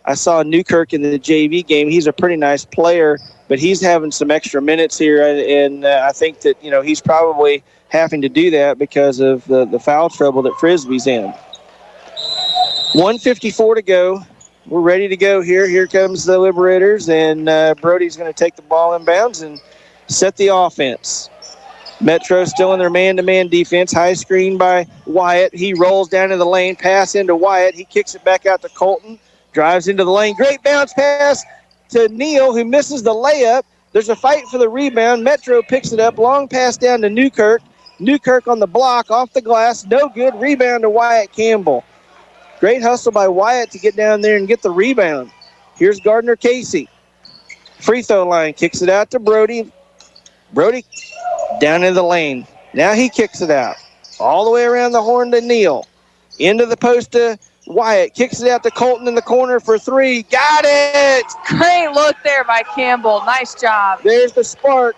I saw Newkirk in the JV game. He's a pretty nice player, but he's having some extra minutes here, and I think that, he's probably having to do that because of the foul trouble that Frisbee's in. 1:54 to go. We're ready to go here. Here comes the Liberators, and Brody's going to take the ball in bounds and set the offense. Metro still in their man-to-man defense. High screen by Wyatt. He rolls down to the lane, pass into Wyatt. He kicks it back out to Colton, drives into the lane. Great bounce pass to Neal, who misses the layup. There's a fight for the rebound. Metro picks it up. Long pass down to Newkirk. Newkirk on the block, off the glass. No good. Rebound to Wyatt Campbell. Great hustle by Wyatt to get down there and get the rebound. Here's Gardner Casey. Free throw line. Kicks it out to Brody. Brody down in the lane. Now he kicks it out. All the way around the horn to Neal. Into the post to Wyatt. Kicks it out to Colton in the corner for 3. Got it! Great look there by Campbell. Nice job. There's the spark.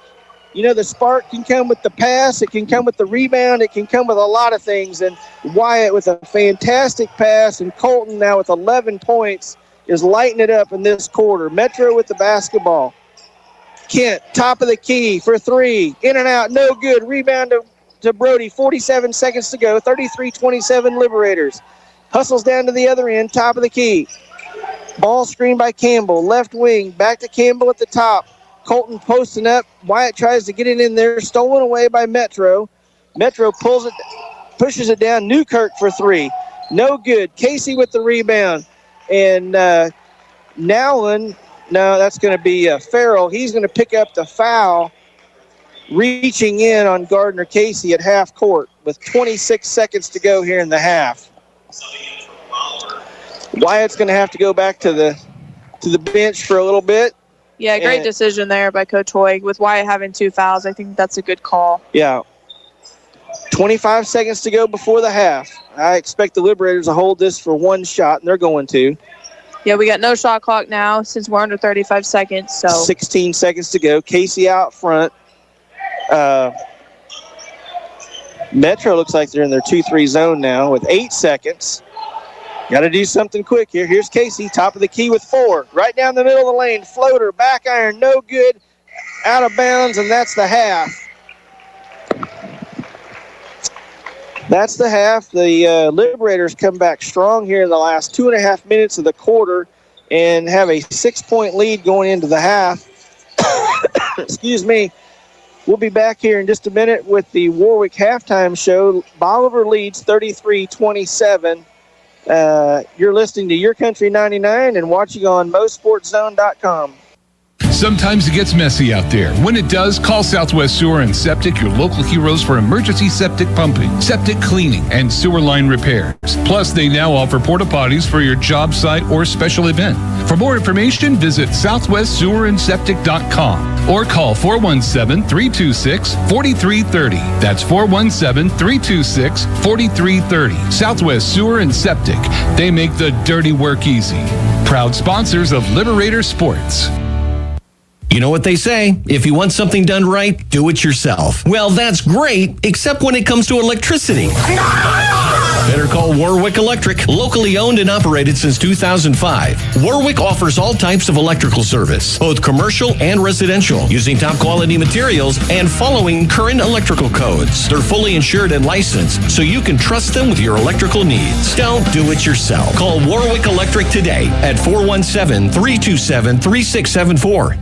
The spark can come with the pass. It can come with the rebound. It can come with a lot of things. And Wyatt with a fantastic pass. And Colton now with 11 points is lighting it up in this quarter. Metro with the basketball. Kent, top of the key for 3. In and out, no good. Rebound to Brody. 47 seconds to go. 33-27 Liberators. Hustles down to the other end, top of the key. Ball screen by Campbell. Left wing, back to Campbell at the top. Colton posting up. Wyatt tries to get it in there. Stolen away by Metro. Metro pushes it down. Newkirk for 3. No good. Casey with the rebound. And Nowlin, no, that's going to be Farrell. He's going to pick up the foul, reaching in on Gardner Casey at half court with 26 seconds to go here in the half. Wyatt's going to have to go back to the bench for a little bit. Yeah, great decision there by Coach Hoy. With Wyatt having 2 fouls, I think that's a good call. Yeah. 25 seconds to go before the half. I expect the Liberators to hold this for 1 shot, and they're going to. Yeah, we got no shot clock now since we're under 35 seconds. So 16 seconds to go. Casey out front. Metro looks like they're in their 2-3 zone now with 8 seconds. Got to do something quick here. Here's Casey, top of the key with 4. Right down the middle of the lane. Floater, back iron, no good. Out of bounds, and that's the half. That's the half. The Liberators come back strong here in the last 2.5 minutes of the quarter and have a 6-point lead going into the half. Excuse me. We'll be back here in just a minute with the Warwick halftime show. Bolivar leads 33-27. You're listening to Your Country 99 and watching on MoSportsZone.com. Sometimes it gets messy out there. When it does, call Southwest Sewer and Septic, your local heroes for emergency septic pumping, septic cleaning, and sewer line repairs. Plus, they now offer porta potties for your job site or special event. For more information, visit southwestsewerandseptic.com or call 417-326-4330. That's 417-326-4330. Southwest Sewer and Septic. They make the dirty work easy. Proud sponsors of Liberator Sports. You know what they say, if you want something done right, do it yourself. Well, that's great, except when it comes to electricity. Better call Warwick Electric, locally owned and operated since 2005. Warwick offers all types of electrical service, both commercial and residential, using top quality materials and following current electrical codes. They're fully insured and licensed, so you can trust them with your electrical needs. Don't do it yourself. Call Warwick Electric today at 417-327-3674.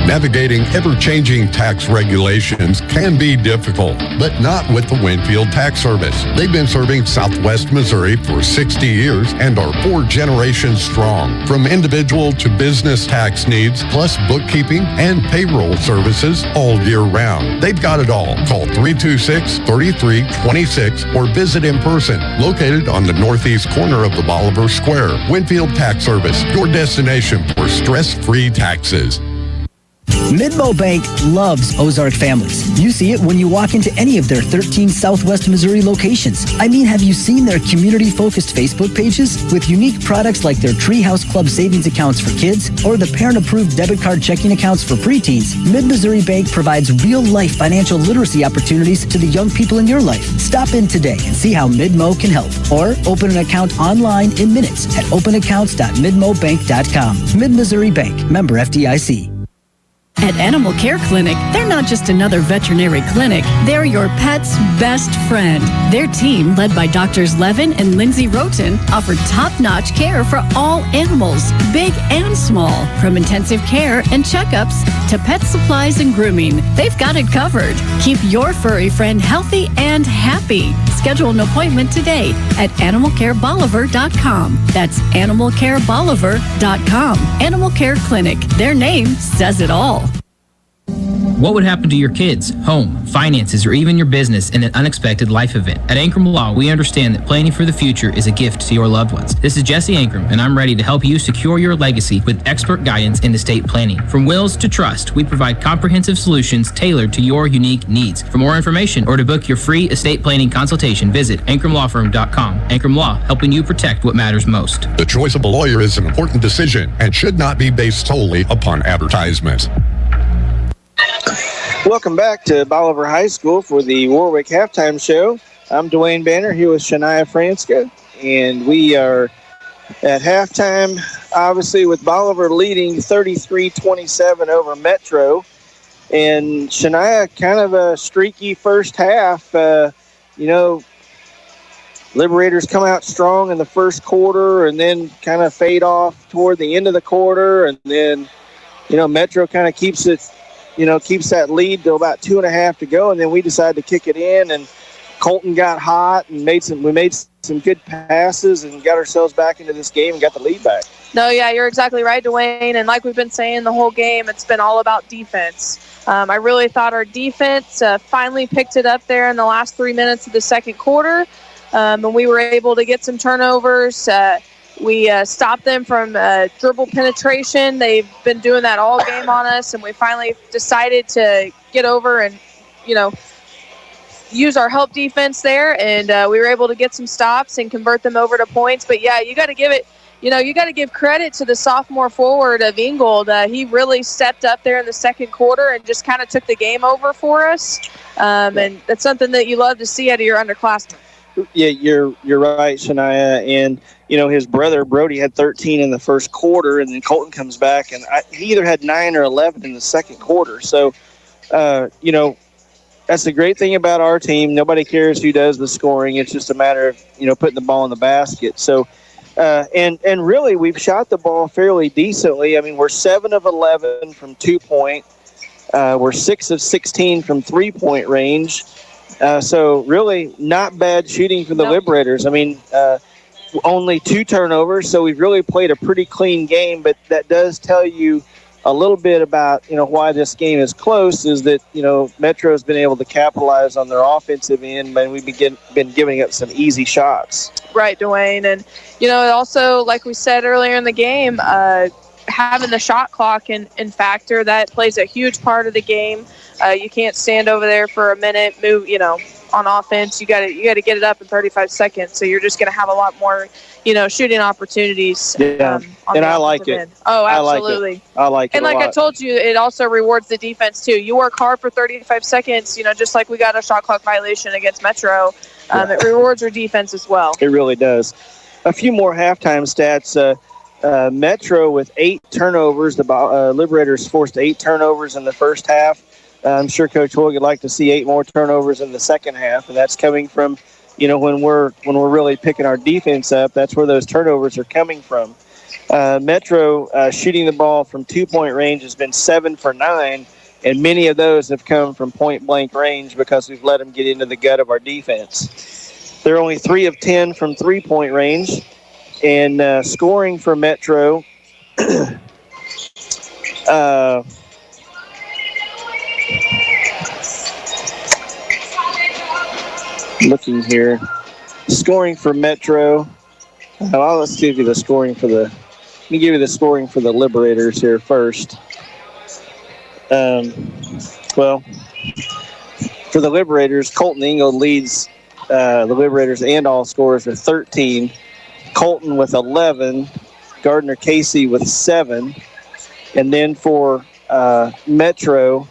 Navigating ever-changing tax regulations can be difficult, but not with the Winfield Tax Service. They've been serving Southwest Missouri for 60 years and are 4 generations strong. From individual to business tax needs, plus bookkeeping and payroll services all year round. They've got it all. Call 326-3326 or visit in person. Located on the northeast corner of the Bolivar Square. Winfield Tax Service, your destination for stress-free taxes. Midmo Bank loves Ozark families. You see it when you walk into any of their 13 Southwest Missouri locations. I mean, have you seen their community-focused Facebook pages? With unique products like their Treehouse Club savings accounts for kids or the parent-approved debit card checking accounts for preteens, Mid-Missouri Bank provides real-life financial literacy opportunities to the young people in your life. Stop in today and see how Midmo can help. Or open an account online in minutes at openaccounts.midmobank.com. Mid-Missouri Bank, member FDIC. At Animal Care Clinic, they're not just another veterinary clinic. They're your pet's best friend. Their team, led by Doctors Levin and Lindsay Roten, offer top-notch care for all animals, big and small. From intensive care and checkups to pet supplies and grooming, they've got it covered. Keep your furry friend healthy and happy. Schedule an appointment today at animalcarebolivar.com. That's animalcarebolivar.com. Animal Care Clinic. Their name says it all. What would happen to your kids, home, finances, or even your business in an unexpected life event? At Ankrum Law, we understand that planning for the future is a gift to your loved ones. This is Jesse Ankrum, and I'm ready to help you secure your legacy with expert guidance in estate planning. From wills to trust, we provide comprehensive solutions tailored to your unique needs. For more information or to book your free estate planning consultation, visit AnkramLawFirm.com. Ankrum Law, helping you protect what matters most. The choice of a lawyer is an important decision and should not be based solely upon advertisements. Welcome back to Bolivar High School for the Warwick Halftime Show. I'm Dwayne Banner here with Shania Franska, and we are at halftime, obviously, with Bolivar leading 33-27 over Metro. And Shania, kind of a streaky first half. Liberators come out strong in the first quarter and then kind of fade off toward the end of the quarter. And then, Metro kind of keeps that lead to about 2.5 to go, and then we decided to kick it in, and Colton got hot and we made some good passes and got ourselves back into this game and got the lead back. No, yeah, you're exactly right, Dwayne. And like we've been saying the whole game, it's been all about defense. I really thought our defense finally picked it up there in the last 3 minutes of the second quarter, and we were able to get some turnovers. We stopped them from dribble penetration. They've been doing that all game on us, and we finally decided to get over and, use our help defense there, and we were able to get some stops and convert them over to points. But, yeah, you got to give it – you got to give credit to the sophomore forward of Ingold. He really stepped up there in the second quarter and just kind of took the game over for us, and that's something that you love to see out of your underclassmen. Yeah, you're right, Shania. And, his brother, Brody, had 13 in the first quarter, and then Colton comes back, and he either had 9 or 11 in the second quarter. So, that's the great thing about our team. Nobody cares who does the scoring. It's just a matter of, putting the ball in the basket. So, and really, we've shot the ball fairly decently. I mean, we're 7 of 11 from 2-point. We're 6 of 16 from 3-point range. So really not bad shooting for the Liberators. I mean, only 2 turnovers, so we've really played a pretty clean game, but that does tell you a little bit about, why this game is close, is that, Metro's been able to capitalize on their offensive end, and we've been giving up some easy shots. Right, Dwayne. And, also, like we said earlier in the game, having the shot clock in factor, that plays a huge part of the game. You can't stand over there for a minute, move, on offense. You got to get it up in 35 seconds. So you're just going to have a lot more, shooting opportunities. Yeah, and I like it. End. Oh, absolutely. I like it. And like I told you, it also rewards the defense too. You work hard for 35 seconds, just like we got a shot clock violation against Metro. It rewards your defense as well. It really does. A few more halftime stats. Metro with 8 turnovers. The Liberators forced 8 turnovers in the first half. I'm sure Coach Hoig would like to see 8 more turnovers in the second half, and that's coming from, when we're really picking our defense up. That's where those turnovers are coming from. Metro shooting the ball from 2-point range has been 7 for 9, and many of those have come from point-blank range because we've let them get into the gut of our defense. They're only 3 of 10 from 3-point range, and scoring for Metro looking here. Scoring for Metro. Let's give you the scoring for the. Let me give you the scoring for the Liberators here first. Well, for the Liberators, Colton Engel leads the Liberators and all scorers with 13. Colton with 11. Gardner Casey with 7. And then for Metro,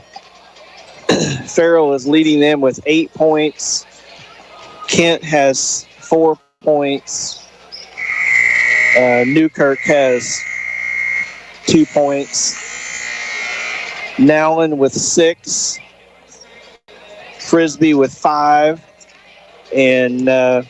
Farrell is leading them with 8 points. Kent has 4 points. Newkirk has 2 points. Nowlin with 6. Frisbee with 5. And the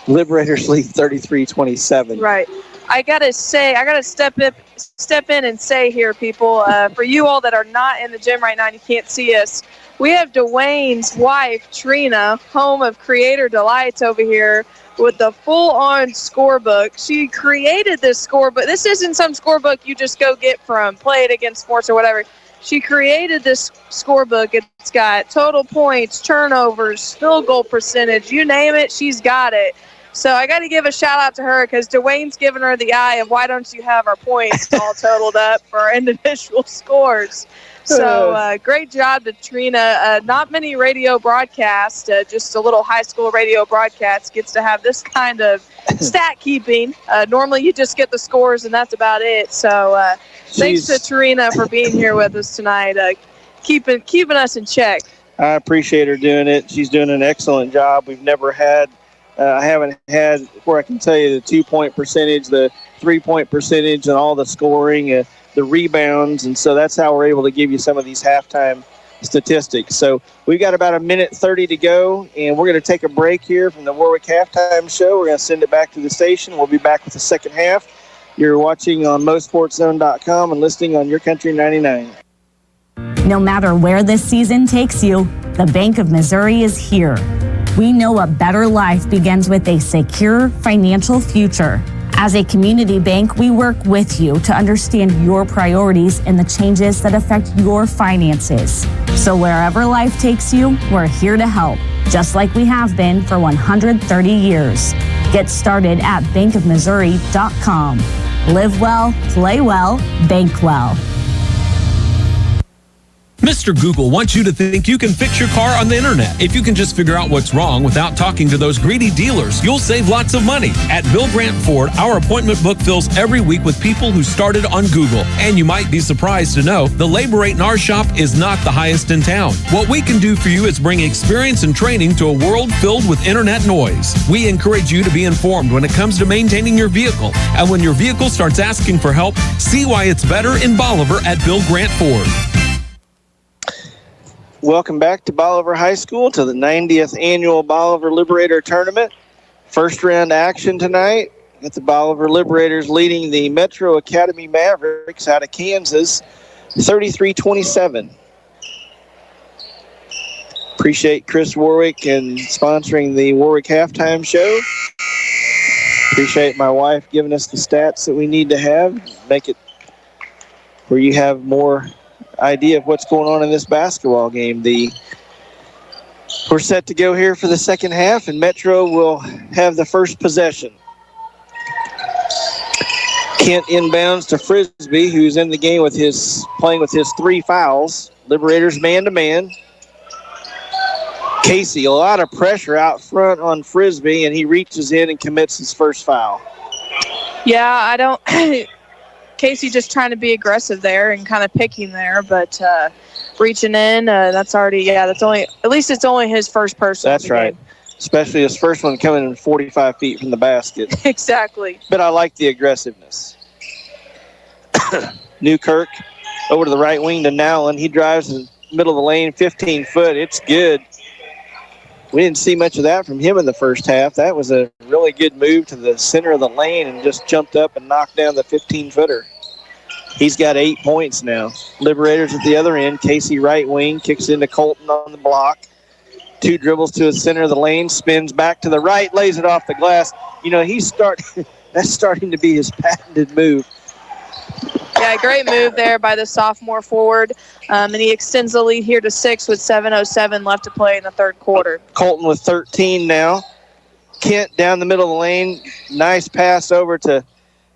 Liberators lead 33-27. Right. I gotta step in and say here, people, for you all that are not in the gym right now and you can't see us, we have Dwayne's wife, Trina, home of Creator Delights over here with the full-on scorebook. She created this scorebook. This isn't some scorebook you just go get from Play It Against Sports or whatever. She created this scorebook. It's got total points, turnovers, field goal percentage, you name it, she's got it. So I got to give a shout-out to her because Dwayne's giving her the eye of why don't you have our points all totaled up for our individual scores. So great job to Trina. Not many radio broadcasts, just a little high school radio broadcast gets to have this kind of stat keeping. Normally you just get the scores and that's about it. So thanks to Trina for being here with us tonight, keeping us in check. I appreciate her doing it. She's doing an excellent job. We've never had I haven't had where I can tell you the 2-point percentage, the 3-point percentage, and all the scoring, the rebounds. And so that's how we're able to give you some of these halftime statistics. So we've got about 1:30 to go, and we're going to take a break here from the Warwick Halftime Show. We're going to send it back to the station. We'll be back with the second half. You're watching on MoSportsZone.com and listening on YourCountry 99. No matter where this season takes you, the Bank of Missouri is here. We know a better life begins with a secure financial future. As a community bank, we work with you to understand your priorities and the changes that affect your finances. So wherever life takes you, we're here to help, just like we have been for 130 years. Get started at bankofmissouri.com. Live well, play well, bank well. Mr. Google wants you to think you can fix your car on the internet. If you can just figure out what's wrong without talking to those greedy dealers, you'll save lots of money. At Bill Grant Ford, our appointment book fills every week with people who started on Google. And you might be surprised to know the labor rate in our shop is not the highest in town. What we can do for you is bring experience and training to a world filled with internet noise. We encourage you to be informed when it comes to maintaining your vehicle. And when your vehicle starts asking for help, see why it's better in Bolivar at Bill Grant Ford. Welcome back to Bolivar High School to the 90th annual Bolivar Liberator Tournament. First round action tonight. Got the Bolivar Liberators leading the Metro Academy Mavericks out of Kansas, 33-27. Appreciate Chris Warwick and sponsoring the Warwick Halftime Show. Appreciate my wife giving us the stats that we need to have. Make it where you have more idea of what's going on in this basketball game. We're set to go here for the second half, and Metro will have the first possession. Kent inbounds to Frisbee, who's in the game playing with his 3 fouls. Liberators man-to-man. Casey, a lot of pressure out front on Frisbee, and he reaches in and commits his first foul. Yeah, Casey just trying to be aggressive there and kind of picking there, but reaching in, it's only his first personal. That's right. Game. Especially his first one coming in 45 feet from the basket. Exactly. But I like the aggressiveness. Newkirk over to the right wing to Nowlin. He drives in the middle of the lane, 15 foot. It's good. We didn't see much of that from him in the first half. That was a really good move to the center of the lane and just jumped up and knocked down the 15-footer. He's got 8 points now. Liberators at the other end. Casey right wing, kicks into Colton on the block. 2 dribbles to the center of the lane, spins back to the right, lays it off the glass. You know, that's starting to be his patented move. Yeah, great move there by the sophomore forward. And he extends the lead here to 6 with 7:07 left to play in the third quarter. Colton with 13 now. Kent down the middle of the lane. Nice pass over to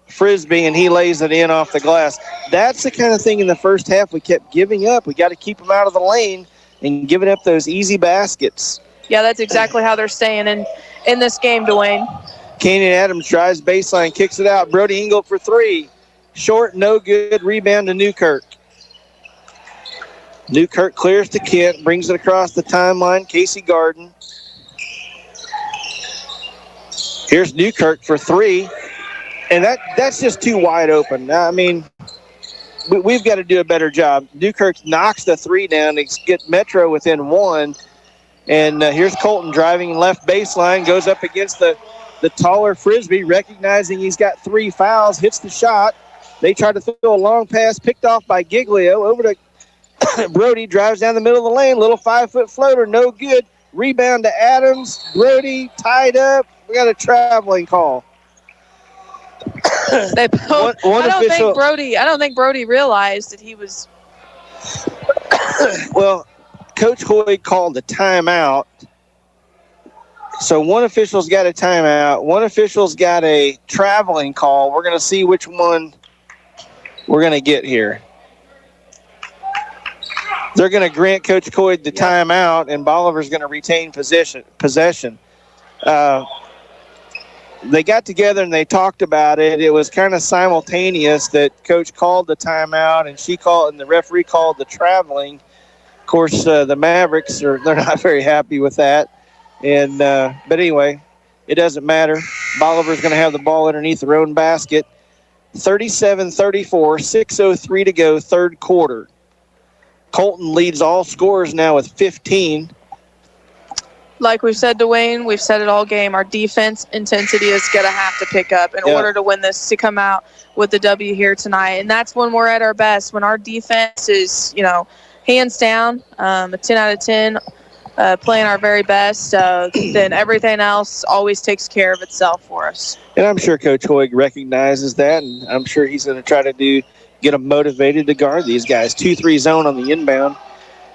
Frisbee, and he lays it in off the glass. That's the kind of thing in the first half we kept giving up. We got to keep them out of the lane and giving up those easy baskets. Yeah, that's exactly how they're staying in this game, Dwayne. Canyon Adams drives baseline, kicks it out. Brody Engel for 3. Short, no good. Rebound to Newkirk. Newkirk clears to Kent, brings it across the timeline. Casey Garden. Here's Newkirk for 3. And that's just too wide open. I mean, we've got to do a better job. Newkirk knocks the 3 down to get Metro within 1. And here's Colton driving left baseline, goes up against the taller Frisbee, recognizing he's got 3 fouls, hits the shot. They try to throw a long pass, picked off by Giglio, over to Brody, drives down the middle of the lane, little 5-foot floater, no good. Rebound to Adams, Brody tied up. We got a traveling call. I don't think Brody realized that he was. Well, Coach Hoyd called a timeout. So one official's got a timeout. One official's got a traveling call. We're going to see which one we're going to get here. They're going to grant Coach Hoyd the timeout, and Bolivar's going to retain possession. They got together and they talked about it. It was kind of simultaneous that Coach called the timeout and the referee called the traveling. Of course, the Mavericks they're not very happy with that. And but anyway, it doesn't matter. Bolivar's going to have the ball underneath their own basket. 37-34, 6:03 to go, third quarter. Colton leads all scorers now with 15. Like we've said, Dwayne, we've said it all game. Our defense intensity is going to have to pick up in order to win this, to come out with the W here tonight. And that's when we're at our best, when our defense is, hands down, a 10 out of 10, playing our very best, then everything else always takes care of itself for us. And I'm sure Coach Hoig recognizes that, and I'm sure he's going to try to get them motivated to guard these guys. 2-3 zone on the inbound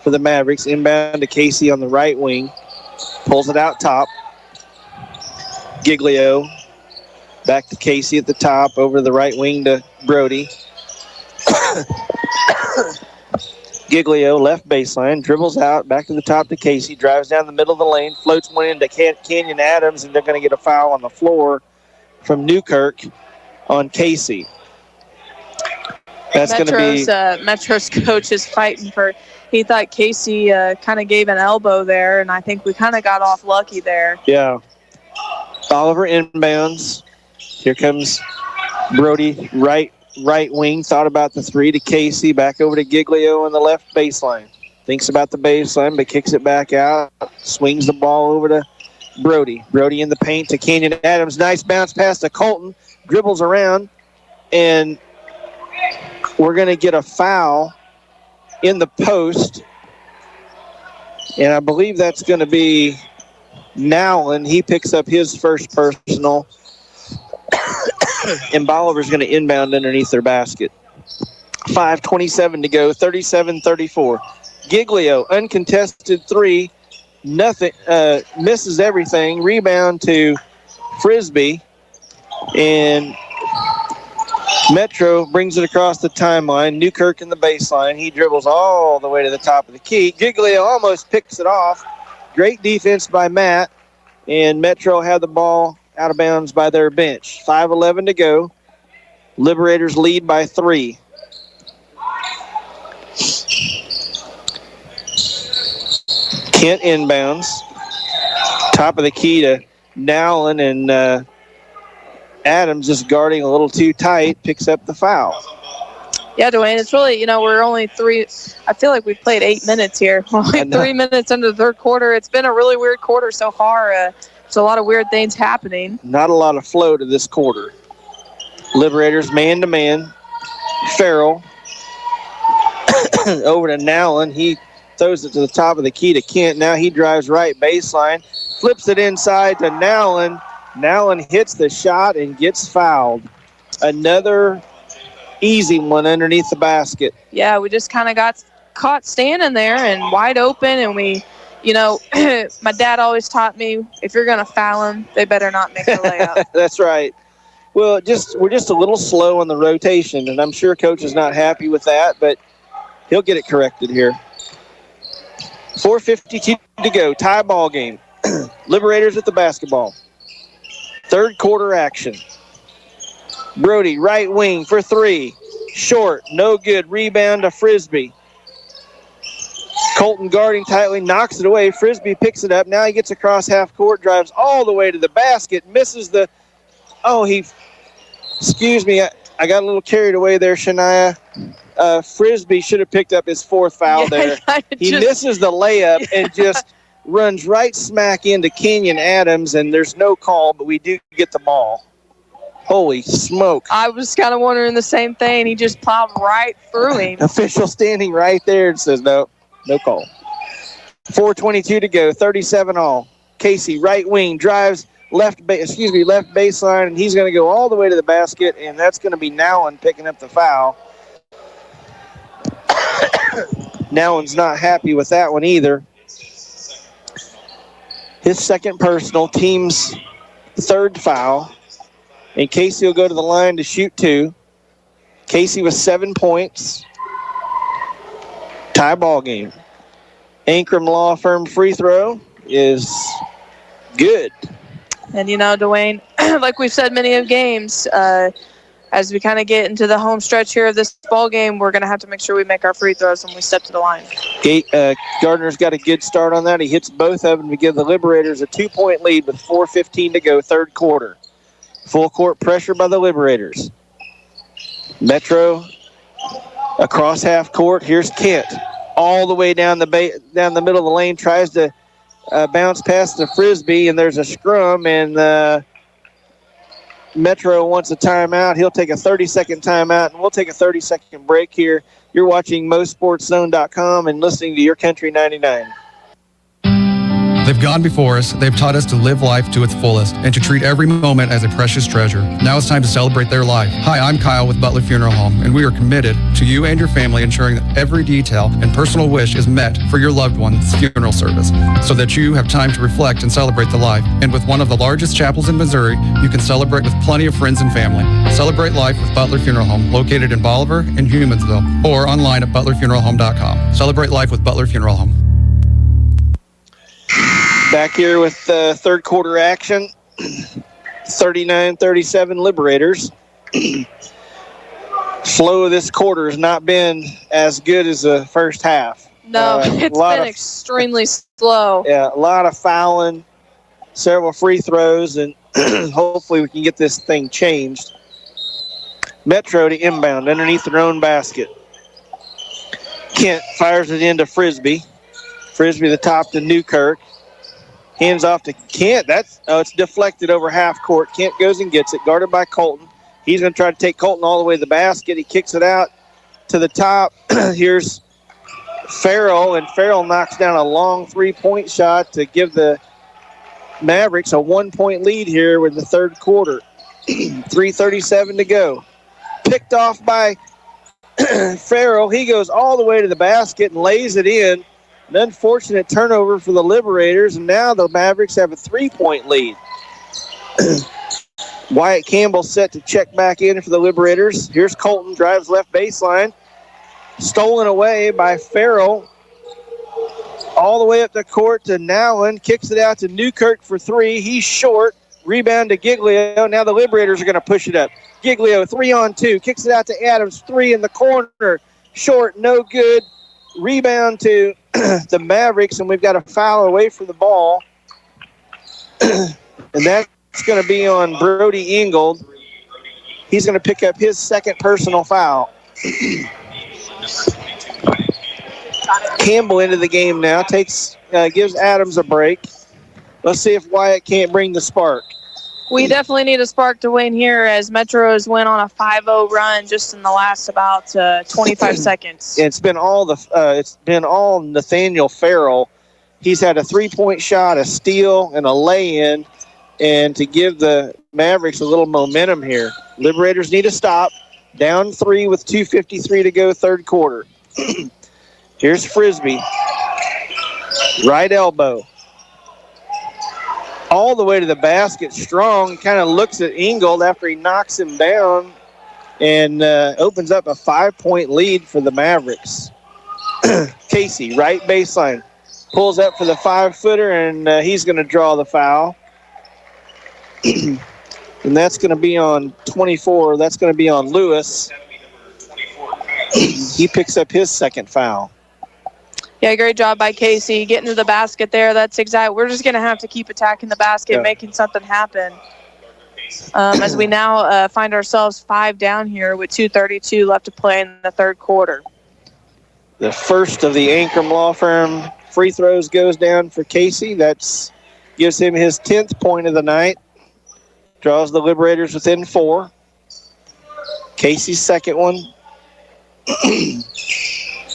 for the Mavericks. Inbound to Casey on the right wing. Pulls it out top. Giglio back to Casey at the top, over the right wing to Brody. Giglio left baseline, dribbles out, back to the top to Casey, drives down the middle of the lane, floats one into Canyon Adams, and they're going to get a foul on the floor from Newkirk on Casey. That's going to be Metro's coach is fighting for. He thought Casey kind of gave an elbow there, and I think we kind of got off lucky there. Yeah. Bolivar inbounds. Here comes Brody, right wing. Thought about the 3 to Casey. Back over to Giglio on the left baseline. Thinks about the baseline, but kicks it back out. Swings the ball over to Brody. Brody in the paint to Canyon Adams. Nice bounce pass to Colton. Dribbles around, and we're going to get a foul in the post. And I believe that's going to be Nowlin. He picks up his first personal. And Bolivar's going to inbound underneath their basket. 5:27 to go, 37-34. Giglio, uncontested 3. Nothing, misses everything. Rebound to Frisbee. And Metro brings it across the timeline. Newkirk in the baseline. He dribbles all the way to the top of the key. Giglio almost picks it off. Great defense by Matt. And Metro had the ball out of bounds by their bench. 5:11 to go. Liberators lead by 3. Kent inbounds. Top of the key to Nowlin, and Adams just guarding a little too tight, picks up the foul. Yeah, Dwayne, it's really, we're only I feel like we've played 8 minutes here. Only 3 minutes into the third quarter. It's been a really weird quarter so far. There's a lot of weird things happening. Not a lot of flow to this quarter. Liberators man-to-man. Farrell over to Nowlin. He throws it to the top of the key to Kent. Now he drives right baseline. Flips it inside to Nowlin. Nowlin hits the shot and gets fouled. Another easy one underneath the basket. Yeah, we just kind of got caught standing there and wide open, and we, my dad always taught me, if you're going to foul them, they better not make a layup. That's right. Well, we're just a little slow on the rotation, and I'm sure Coach is not happy with that, but he'll get it corrected here. 4:52 to go, tie ball game. Liberators with the basketball. Third quarter action. Brody, right wing for three. Short, no good. Rebound to Frisbee. Colton guarding tightly, knocks it away. Frisbee picks it up. Now he gets across half court, drives all the way to the basket, misses the... Excuse me, I got a little carried away there, Shania. Frisbee should have picked up his fourth foul there. He misses the layup and just runs right smack into Kenyon Adams, and there's no call, but we do get the ball. Holy smoke. I was kind of wondering the same thing. He just plowed right through him. Official standing right there and says, no call. 4:22 to go, 37 all. Casey, right wing, drives left baseline, and he's going to go all the way to the basket, and that's going to be Nowlin picking up the foul. Nowlin's not happy with that one either. His second personal, team's third foul. And Casey will go to the line to shoot 2. Casey with 7 points. Tie ball game. Ankrum Law Firm free throw is good. And, Dwayne, like we've said many of games, as we kind of get into the home stretch here of this ball game, we're going to have to make sure we make our free throws when we step to the line. Gardner's got a good start on that. He hits both of them to give the Liberators a 2-point lead with 4:15 to go, third quarter. Full court pressure by the Liberators. Metro across half court. Here's Kent. All the way down the middle of the lane. Tries to bounce past the Frisbee, and there's a scrum, and Metro wants a timeout. He'll take a 30-second timeout, and we'll take a 30-second break here. You're watching MoSportsZone.com and listening to Your Country 99. They've gone before us, they've taught us to live life to its fullest and to treat every moment as a precious treasure. Now it's time to celebrate their life. Hi, I'm Kyle with Butler Funeral Home, and we are committed to you and your family ensuring that every detail and personal wish is met for your loved one's funeral service so that you have time to reflect and celebrate the life. And with one of the largest chapels in Missouri, you can celebrate with plenty of friends and family. Celebrate life with Butler Funeral Home, located in Bolivar and Humansville, or online at butlerfuneralhome.com. Celebrate life with Butler Funeral Home. Back here with third quarter action, 39-37 Liberators. Flow of this quarter has not been as good as the first half. No, it's been extremely slow. Yeah, a lot of fouling, several free throws, and hopefully we can get this thing changed. Metro to inbound underneath their own basket. Kent fires it into Frisbee. Frisbee the top to Newkirk. Hands off to Kent. It's deflected over half court. Kent goes and gets it, guarded by Colton. He's going to try to take Colton all the way to the basket. He kicks it out to the top. Here's Farrell, and Farrell knocks down a long three-point shot to give the Mavericks a 1-point lead here with the third quarter. 3:37 to go. Picked off by Farrell. He goes all the way to the basket and lays it in. An unfortunate turnover for the Liberators, and now the Mavericks have a 3-point lead. Wyatt Campbell set to check back in for the Liberators. Here's Colton, drives left baseline. Stolen away by Farrell. All the way up the court to Nowlin. Kicks it out to Newkirk for 3. He's short. Rebound to Giglio. Now the Liberators are going to push it up. Giglio, 3-on-2. Kicks it out to Adams. 3 in the corner. Short, no good. Rebound to the Mavericks, and we've got a foul away from the ball. And that's going to be on Brody Ingold. He's going to pick up his second personal foul. Campbell into the game now. Gives Adams a break. Let's see if Wyatt can't bring the spark. We definitely need a spark to win here, as Metros went on a 5-0 run just in the last about 25 seconds. It's been all Nathaniel Farrell. He's had a 3-point shot, a steal, and a lay-in, and to give the Mavericks a little momentum here. Liberators need to stop. Down 3 with 2:53 to go, third quarter. Here's Frisbee. Right elbow. All the way to the basket, strong. Kind of looks at Ingold after he knocks him down and opens up a 5-point lead for the Mavericks. Casey, right baseline. Pulls up for the 5-footer, and he's going to draw the foul. And that's going to be on 24. That's going to be on Lewis. He picks up his second foul. Yeah, great job by Casey getting to the basket there. That's exact. We're just going to have to keep attacking the basket, making something happen. As we now find ourselves 5 down here with 2:32 left to play in the third quarter. The first of the Ankrum Law Firm free throws goes down for Casey. That gives him his 10th point of the night. Draws the Liberators within 4. Casey's second one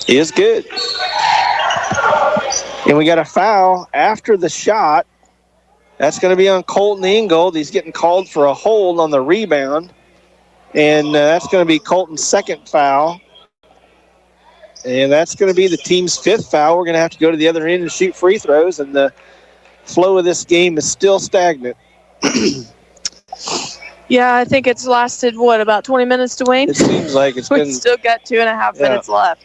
is good. And we got a foul after the shot. That's going to be on Colton Ingold. He's getting called for a hold on the rebound. And that's going to be Colton's second foul. And that's going to be the team's 5th foul. We're going to have to go to the other end and shoot free throws. And the flow of this game is still stagnant. Yeah, I think it's lasted, about 20 minutes to Wayne? It seems like it's been. We've still got 2.5 minutes left.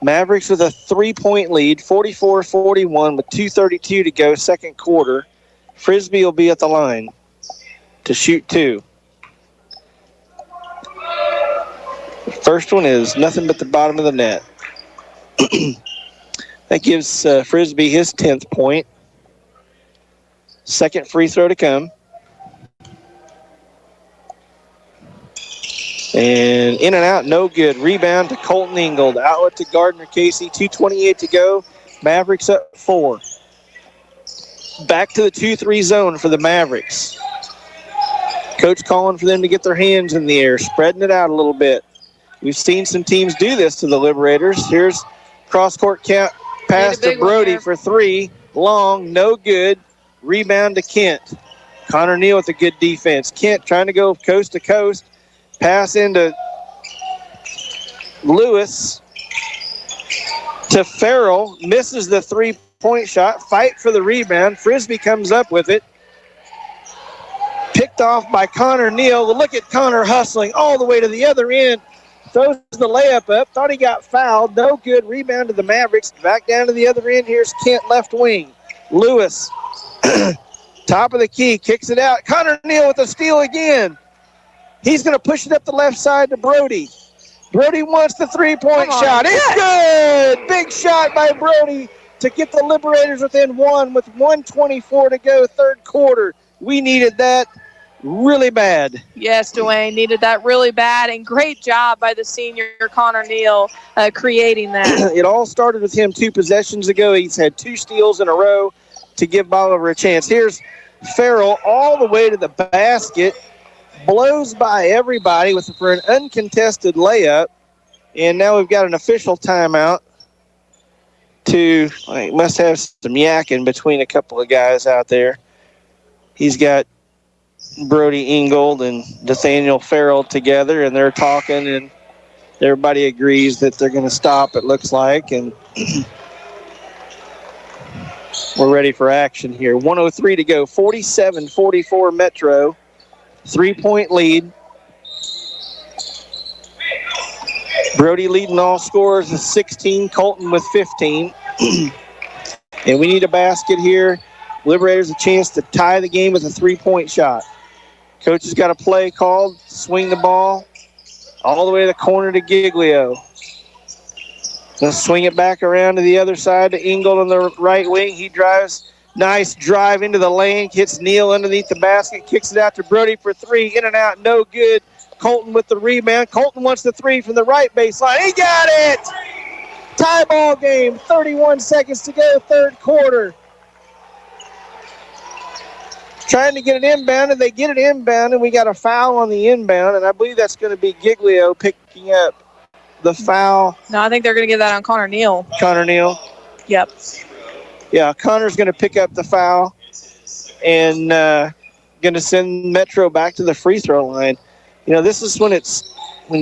Mavericks with a 3-point lead, 44-41 with 2:32 to go, second quarter. Frisbee will be at the line to shoot 2. The first one is nothing but the bottom of the net. That gives Frisbee his 10th point. Second free throw to come. And in and out, no good. Rebound to Colton Ingold. Outlet to Gardner Casey. 2:28 to go. Mavericks up 4. Back to the 2-3 zone for the Mavericks. Coach calling for them to get their hands in the air, spreading it out a little bit. We've seen some teams do this to the Liberators. Here's cross-court pass to Brody for 3. Long, no good. Rebound to Kent. Connor Neal with a good defense. Kent trying to go coast to coast. Pass into Lewis to Farrell. Misses the 3-point shot. Fight for the rebound. Frisbee comes up with it. Picked off by Connor Neal. Look at Connor hustling all the way to the other end. Throws the layup up. Thought he got fouled. No good. Rebound to the Mavericks. Back down to the other end. Here's Kent left wing. Lewis. Top of the key. Kicks it out. Connor Neal with a steal again. He's going to push it up the left side to Brody. Brody wants the 3-point shot. It's good! Big shot by Brody to get the Liberators within 1 with 1:24 to go, third quarter. We needed that really bad. Yes, Dwayne, needed that really bad, and great job by the senior Connor Neal creating that. It all started with him 2 possessions ago. He's had 2 steals in a row to give Bolivar a chance. Here's Farrell all the way to the basket. Blows by everybody for an uncontested layup. And now we've got an official timeout must have some yakking between a couple of guys out there. He's got Brody Ingold and Nathaniel Farrell together, and they're talking, and everybody agrees that they're going to stop, it looks like. And we're ready for action here. 1:03 to go, 47-44 Metro. 3-point lead. Brody leading all scorers with 16. Colton with 15. And we need a basket here. Liberators a chance to tie the game with a 3-point shot. Coach has got a play called. Swing the ball all the way to the corner to Giglio. Let's swing it back around to the other side to Ingold on the right wing. He drives. Nice drive into the lane. Hits Neal underneath the basket. Kicks it out to Brody for 3. In and out. No good. Colton with the rebound. Colton wants the three from the right baseline. He got it! Tie ball game, 31 seconds to go, third quarter. Trying to get it inbound, and they get it inbound, and we got a foul on the inbound, and I believe that's going to be Giglio picking up the foul. No, I think they're going to give that on Connor Neal. Connor Neal? Yep. Yeah, Connor's going to pick up the foul and going to send Metro back to the free throw line. You know, this is when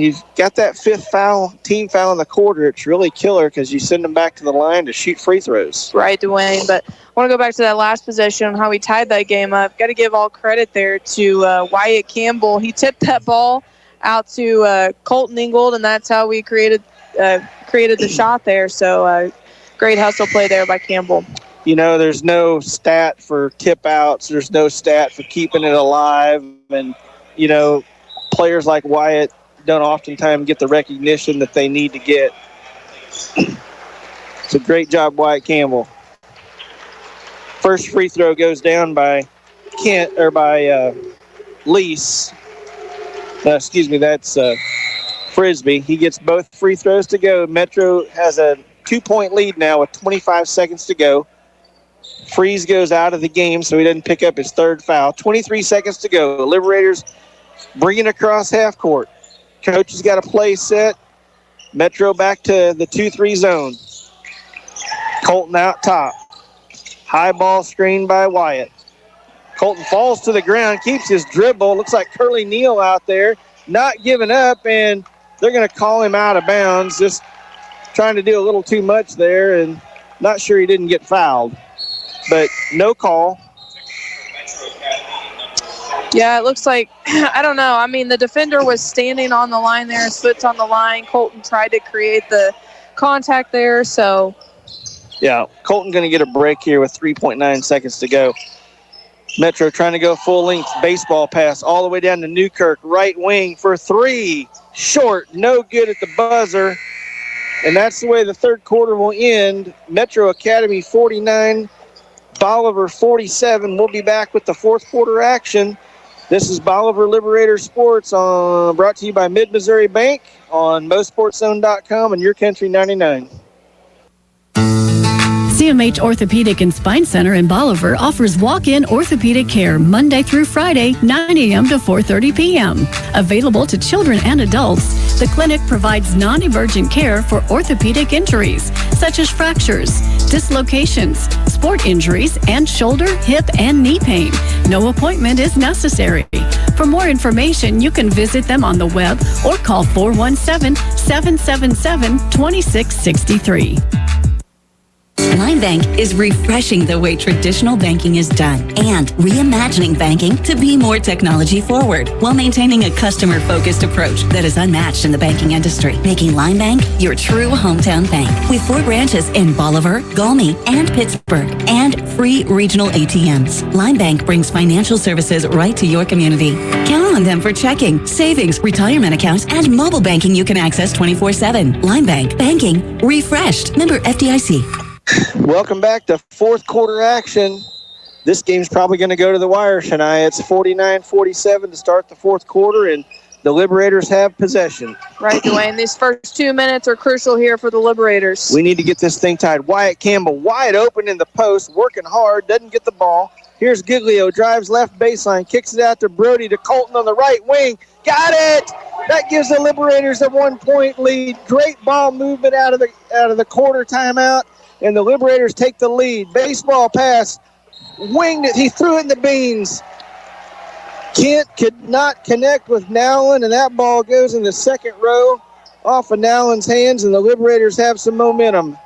you've got that fifth foul, team foul in the quarter, it's really killer because you send them back to the line to shoot free throws. Right, Dwayne. But I want to go back to that last possession and how we tied that game up. Got to give all credit there to Wyatt Campbell. He tipped that ball out to Colton Ingold, and that's how we created the shot there. So great hustle play there by Campbell. You know, there's no stat for tip outs. There's no stat for keeping it alive. And, you know, players like Wyatt don't oftentimes get the recognition that they need to get. It's a great job, Wyatt Campbell. First free throw goes down by Lease. Excuse me, that's Frisbee. He gets both free throws to go. Metro has a 2-point lead now with 25 seconds to go. Freeze goes out of the game, so he doesn't pick up his third foul. 23 seconds to go. The Liberators bringing across half court. Coach has got a play set. Metro back to the 2-3 zone. Colton out top. High ball screen by Wyatt. Colton falls to the ground, keeps his dribble. Looks like Curly Neal out there, not giving up, and they're going to call him out of bounds. Just trying to do a little too much there, and not sure he didn't get fouled. But no call. Yeah, it looks like, I don't know. I mean, the defender was standing on the line there, his foot's on the line. Colton tried to create the contact there, so. Yeah, Colton going to get a break here with 3.9 seconds to go. Metro trying to go full length. Baseball pass all the way down to Newkirk. Right wing for three. Short, no good at the buzzer. And that's the way the third quarter will end. Metro Academy 49, Bolivar 47. We'll be back with the fourth quarter action. This is Bolivar Liberator Sports brought to you by Mid-Missouri Bank on MoSportsZone.com and YourCountry 99. CMH Orthopedic and Spine Center in Bolivar offers walk-in orthopedic care Monday through Friday, 9 a.m. to 4:30 p.m. Available to children and adults, the clinic provides non-emergent care for orthopedic injuries, such as fractures, dislocations, sport injuries, and shoulder, hip, and knee pain. No appointment is necessary. For more information, you can visit them on the web or call 417-777-2663. Line Bank is refreshing the way traditional banking is done and reimagining banking to be more technology forward while maintaining a customer-focused approach that is unmatched in the banking industry, making Line Bank your true hometown bank. With 4 branches in Bolivar, Galmi, and Pittsburgh, and free regional ATMs, Line Bank brings financial services right to your community. Count on them for checking, savings, retirement accounts, and mobile banking you can access 24/7. Line Bank, banking refreshed. Member FDIC. Welcome back to fourth quarter action. This game's probably going to go to the wire, Shania. It's 49-47 to start the fourth quarter, and the Liberators have possession. Right, Dwayne. These first 2 minutes are crucial here for the Liberators. We need to get this thing tied. Wyatt Campbell wide open in the post, working hard, doesn't get the ball. Here's Giglio, drives left baseline, kicks it out to Brody to Colton on the right wing. Got it! That gives the Liberators a 1-point lead. Great ball movement out of the quarter timeout. And the Liberators take the lead. Baseball pass, winged it. He threw it in the beans. Kent could not connect with Nowlin, and that ball goes in the second row off of Nowlin's hands, and the Liberators have some momentum.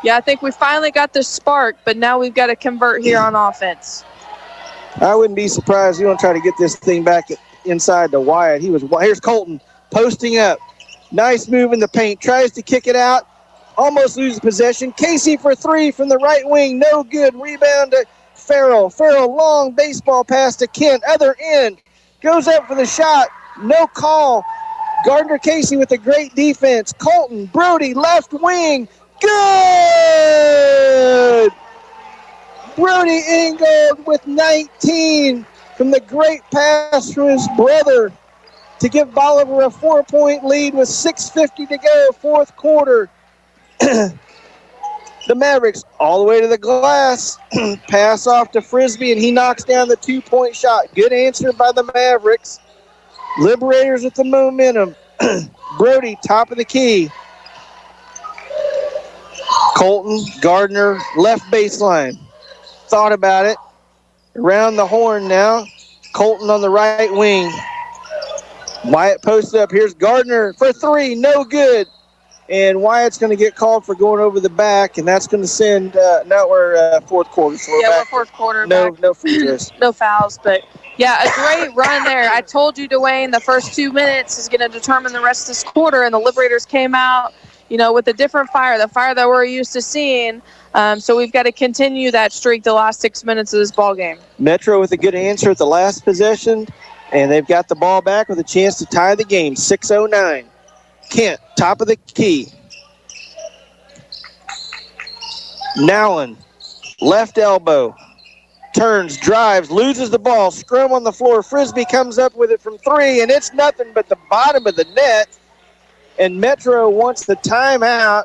Yeah, I think we finally got the spark, but now we've got to convert here on offense. I wouldn't be surprised. You want to try to get this thing back inside to Wyatt. Here's Colton posting up. Nice move in the paint. Tries to kick it out. Almost loses possession. Casey for three from the right wing. No good. Rebound to Farrell. Farrell, long baseball pass to Kent. Other end. Goes up for the shot. No call. Gardner Casey with a great defense. Colton, Brody, left wing. Good! Brody Ingold with 19 from the great pass from his brother to give Bolivar a 4-point lead with 6:50 to go, fourth quarter. The Mavericks all the way to the glass. Pass off to Frisbee, and he knocks down the 2-point shot. Good answer by the Mavericks. Liberators with the momentum. Brody, top of the key. Colton, Gardner, left baseline. Thought about it. Around the horn now. Colton on the right wing. Wyatt posted up. Here's Gardner for three. No good. And Wyatt's going to get called for going over the back, and that's going to send, now we're fourth quarter. So we're fourth quarter. No free throws. No fouls, but yeah, a great run there. I told you, Dwayne, the first 2 minutes is going to determine the rest of this quarter, and the Liberators came out, with a different fire, the fire that we're used to seeing. So we've got to continue that streak the last 6 minutes of this ball game. Metro with a good answer at the last possession, and they've got the ball back with a chance to tie the game, 6:09. Kent, top of the key. Nowlin, left elbow. Turns, drives, loses the ball. Scrum on the floor. Frisbee comes up with it from three, and it's nothing but the bottom of the net. And Metro wants the timeout.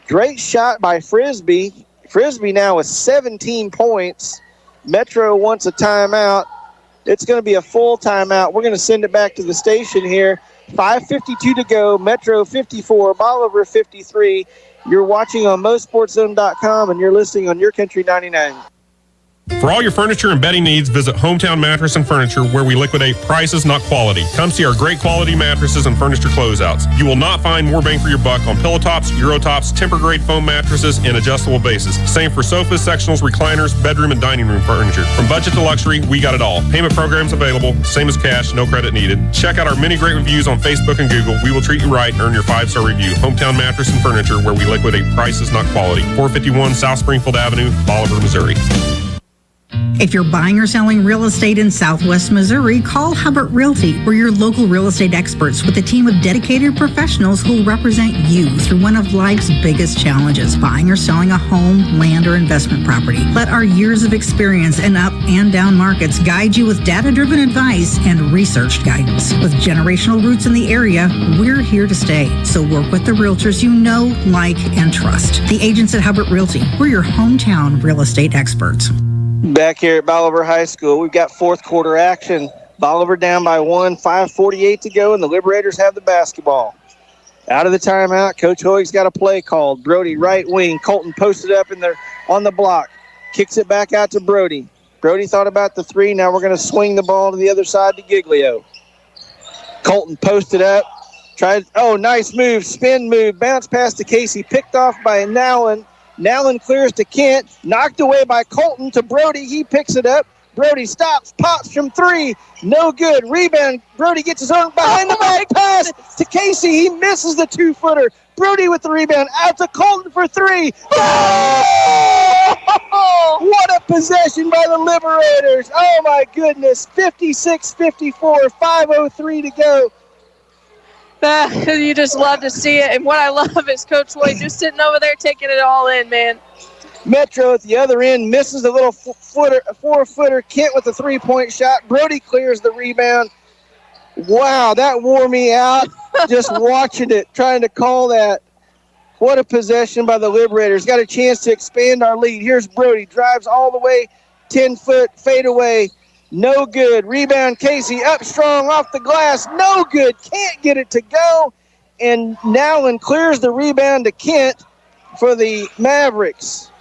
Great shot by Frisbee. Frisbee now with 17 points. Metro wants a timeout. It's going to be a full timeout. We're going to send it back to the station here. 5:52 to go. Metro 54, Bolivar 53. You're watching on MoSportsZone.com, and you're listening on Your Country 99. For all your furniture and bedding needs, visit Hometown Mattress and Furniture, where we liquidate prices, not quality. Come see our great quality mattresses and furniture closeouts. You will not find more bang for your buck on pillow tops, Euro tops, temper-grade foam mattresses, and adjustable bases. Same for sofas, sectionals, recliners, bedroom, and dining room furniture. From budget to luxury, we got it all. Payment programs available, same as cash, no credit needed. Check out our many great reviews on Facebook and Google. We will treat you right and earn your 5-star review. Hometown Mattress and Furniture, where we liquidate prices, not quality. 451 South Springfield Avenue, Bolivar, Missouri. If you're buying or selling real estate in Southwest Missouri, call Hubbard Realty. We're your local real estate experts with a team of dedicated professionals who will represent you through one of life's biggest challenges, buying or selling a home, land, or investment property. Let our years of experience in up and down markets guide you with data-driven advice and researched guidance. With generational roots in the area, we're here to stay. So work with the realtors you know, like, and trust. The agents at Hubbard Realty, we're your hometown real estate experts. Back here at Bolivar High School, we've got fourth quarter action. Bolivar down by 1, 5:48 to go, and the Liberators have the basketball. Out of the timeout, Coach Hoy's got a play called. Brody, right wing. Colton posted up in there on the block. Kicks it back out to Brody. Brody thought about the three. Now we're going to swing the ball to the other side to Giglio. Colton posted up. Nice move. Spin move. Bounce pass to Casey. Picked off by Nowlin. Nowlin clears to Kent, knocked away by Colton to Brody. He picks it up. Brody stops, pops from three. No good. Rebound. Brody gets his own behind the back pass to Casey. He misses the 2-footer. Brody with the rebound. Out to Colton for three. Oh! What a possession by the Liberators. Oh, my goodness. 56-54, 5:03 to go. You just love to see it. And what I love is Coach Hoy just sitting over there taking it all in, man. Metro at the other end misses a little 4-footer. Kent with a 3-point shot. Brody clears the rebound. Wow, that wore me out just watching it, trying to call that. What a possession by the Liberators. Got a chance to expand our lead. Here's Brody. Drives all the way, 10-foot fadeaway. No good. Rebound, Casey up strong off the glass. No good. Can't get it to go. And Nowlin clears the rebound to Kent for the Mavericks.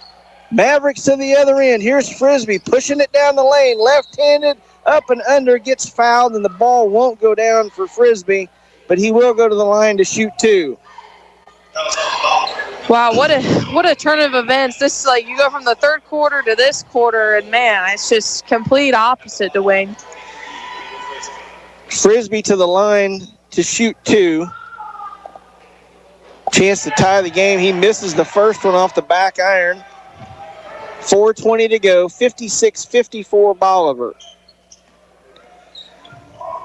Mavericks to the other end. Here's Frisbee pushing it down the lane. Left-handed, up and under, gets fouled, and the ball won't go down for Frisbee, but he will go to the line to shoot two. Wow, what a turn of events. This is like you go from the third quarter to this quarter, and man, it's just complete opposite, Dwayne. Frisbee to the line to shoot two. Chance to tie the game. He misses the first one off the back iron. 4:20 to go, 56-54 Bolivar.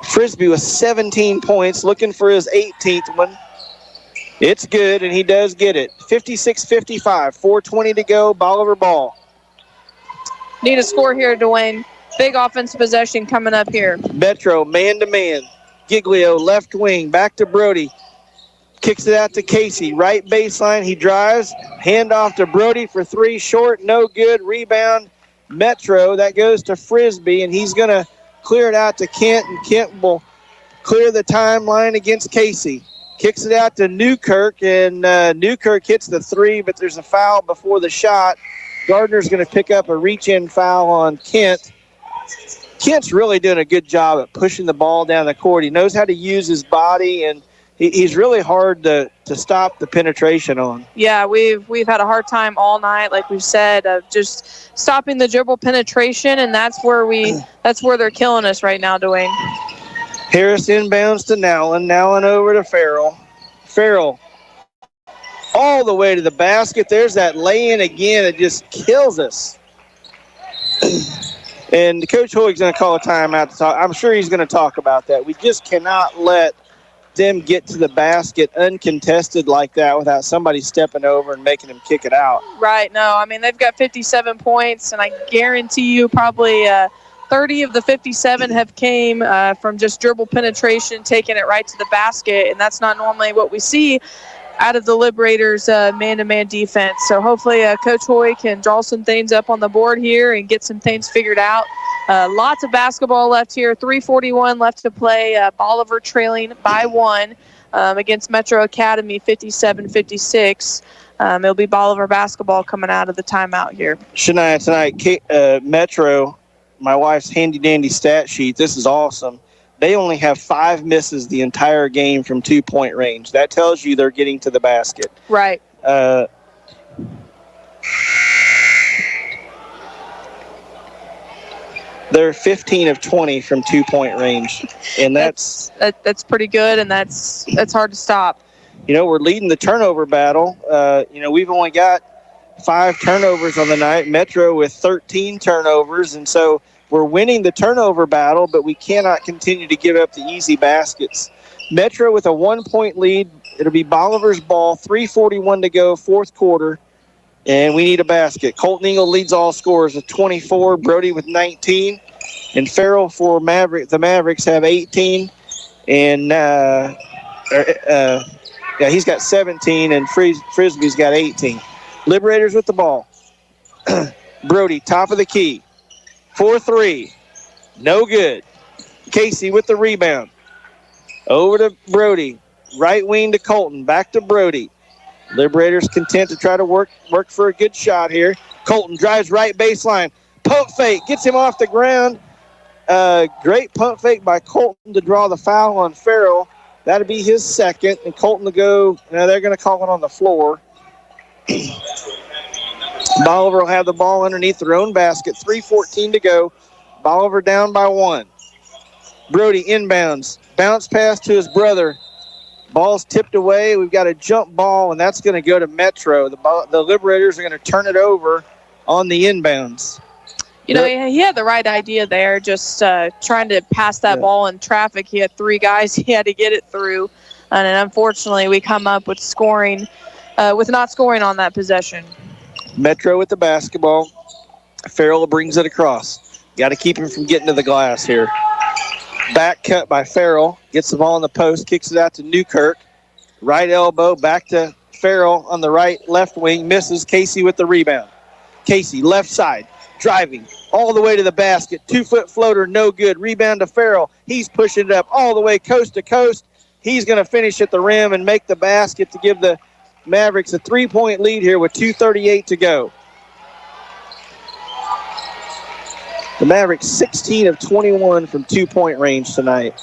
Frisbee with 17 points, looking for his 18th one. It's good, and he does get it. 56-55, 4:20 to go, Bolivar ball. Need a score here, Dwayne. Big offense possession coming up here. Metro, man-to-man. Giglio, left wing, back to Brody. Kicks it out to Casey. Right baseline, he drives. Handoff to Brody for three. Short, no good. Rebound, Metro. That goes to Frisbee, and he's going to clear it out to Kent, and Kent will clear the timeline against Casey. Kicks it out to Newkirk, and Newkirk hits the three, but there's a foul before the shot. Gardner's going to pick up a reach-in foul on Kent. Kent's really doing a good job at pushing the ball down the court. He knows how to use his body, and he's really hard to stop the penetration on. Yeah, we've had a hard time all night, like we've said, of just stopping the dribble penetration, and that's where they're killing us right now, Dwayne. Harris inbounds to Nowlin. Nowlin over to Farrell. Farrell all the way to the basket. There's that lay-in again. It just kills us. And Coach Hoy's going to call a timeout to talk. I'm sure he's going to talk about that. We just cannot let them get to the basket uncontested like that without somebody stepping over and making them kick it out. Right. No, I mean, they've got 57 points, and I guarantee you probably 30 of the 57 have came from just dribble penetration, taking it right to the basket, and that's not normally what we see out of the Liberators' man-to-man defense. So hopefully Coach Hoy can draw some things up on the board here and get some things figured out. Lots of basketball left here. 3:41 left to play. Bolivar trailing by 1 against Metro Academy, 57-56. It'll be Bolivar basketball coming out of the timeout here. Shania, tonight, Metro, my wife's handy-dandy stat sheet. This is awesome. They only have 5 misses the entire game from 2-point range. That tells you they're getting to the basket. Right. They're 15 of 20 from 2-point range, and that's pretty good, and that's hard to stop. You know, we're leading the turnover battle. We've only got 5 turnovers on the night. Metro with 13 turnovers, and so we're winning the turnover battle, but we cannot continue to give up the easy baskets. Metro with a 1-point lead. It'll be Bolivar's ball. 3:41 to go, fourth quarter, and we need a basket. Colton Eagle leads all scorers with 24. Brody with 19, and Farrell for the Mavericks have 18, and he's got 17, and Frisbee's got 18. Liberators with the ball. Brody, top of the key. 4-3. No good. Casey with the rebound. Over to Brody. Right wing to Colton. Back to Brody. Liberators content to try to work for a good shot here. Colton drives right baseline. Pump fake. Gets him off the ground. Great pump fake by Colton to draw the foul on Farrell. That'll be his second. And Colton to go. Now they're going to call it on the floor. Bolivar will have the ball underneath their own basket. 3:14 to go. Bolivar down by 1. Brody inbounds. Bounce pass to his brother. Ball's tipped away. We've got a jump ball, and that's going to go to Metro. The Liberators are going to turn it over on the inbounds. You know, he had the right idea there, just trying to pass that ball in traffic. He had 3 guys he had to get it through, and unfortunately we come up with not scoring on that possession. Metro with the basketball. Farrell brings it across. Got to keep him from getting to the glass here. Back cut by Farrell. Gets the ball in the post. Kicks it out to Newkirk. Right elbow. Back to Farrell on the left wing. Misses. Casey with the rebound. Casey, left side. Driving all the way to the basket. 2-foot floater. No good. Rebound to Farrell. He's pushing it up all the way coast to coast. He's going to finish at the rim and make the basket to give the Mavericks a 3-point lead here with 2:38 to go. The Mavericks 16 of 21 from 2-point range tonight.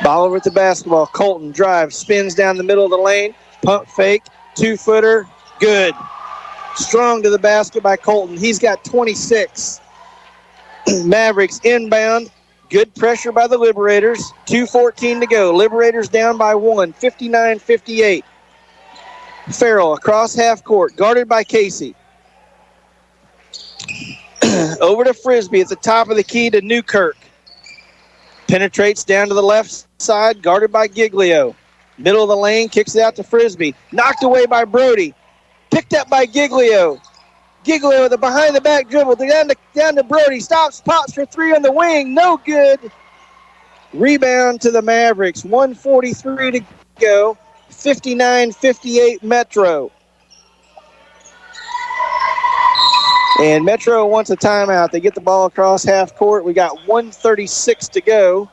Bolivar with the basketball. Colton drives, spins down the middle of the lane. Pump fake, 2-footer, good. Strong to the basket by Colton. He's got 26. Mavericks inbound. Good pressure by the Liberators. 2:14 to go. Liberators down by 1, 59-58. Farrell across half court, guarded by Casey. Over to Frisbee at the top of the key to Newkirk. Penetrates down to the left side, guarded by Giglio. Middle of the lane, kicks it out to Frisbee. Knocked away by Brody. Picked up by Giglio. Giglio with a behind-the-back dribble. Down to Brody. Stops, pops for 3 on the wing. No good. Rebound to the Mavericks. 1:43 to go. 59-58 Metro. And Metro wants a timeout. They get the ball across half court. We got 1:36 to go.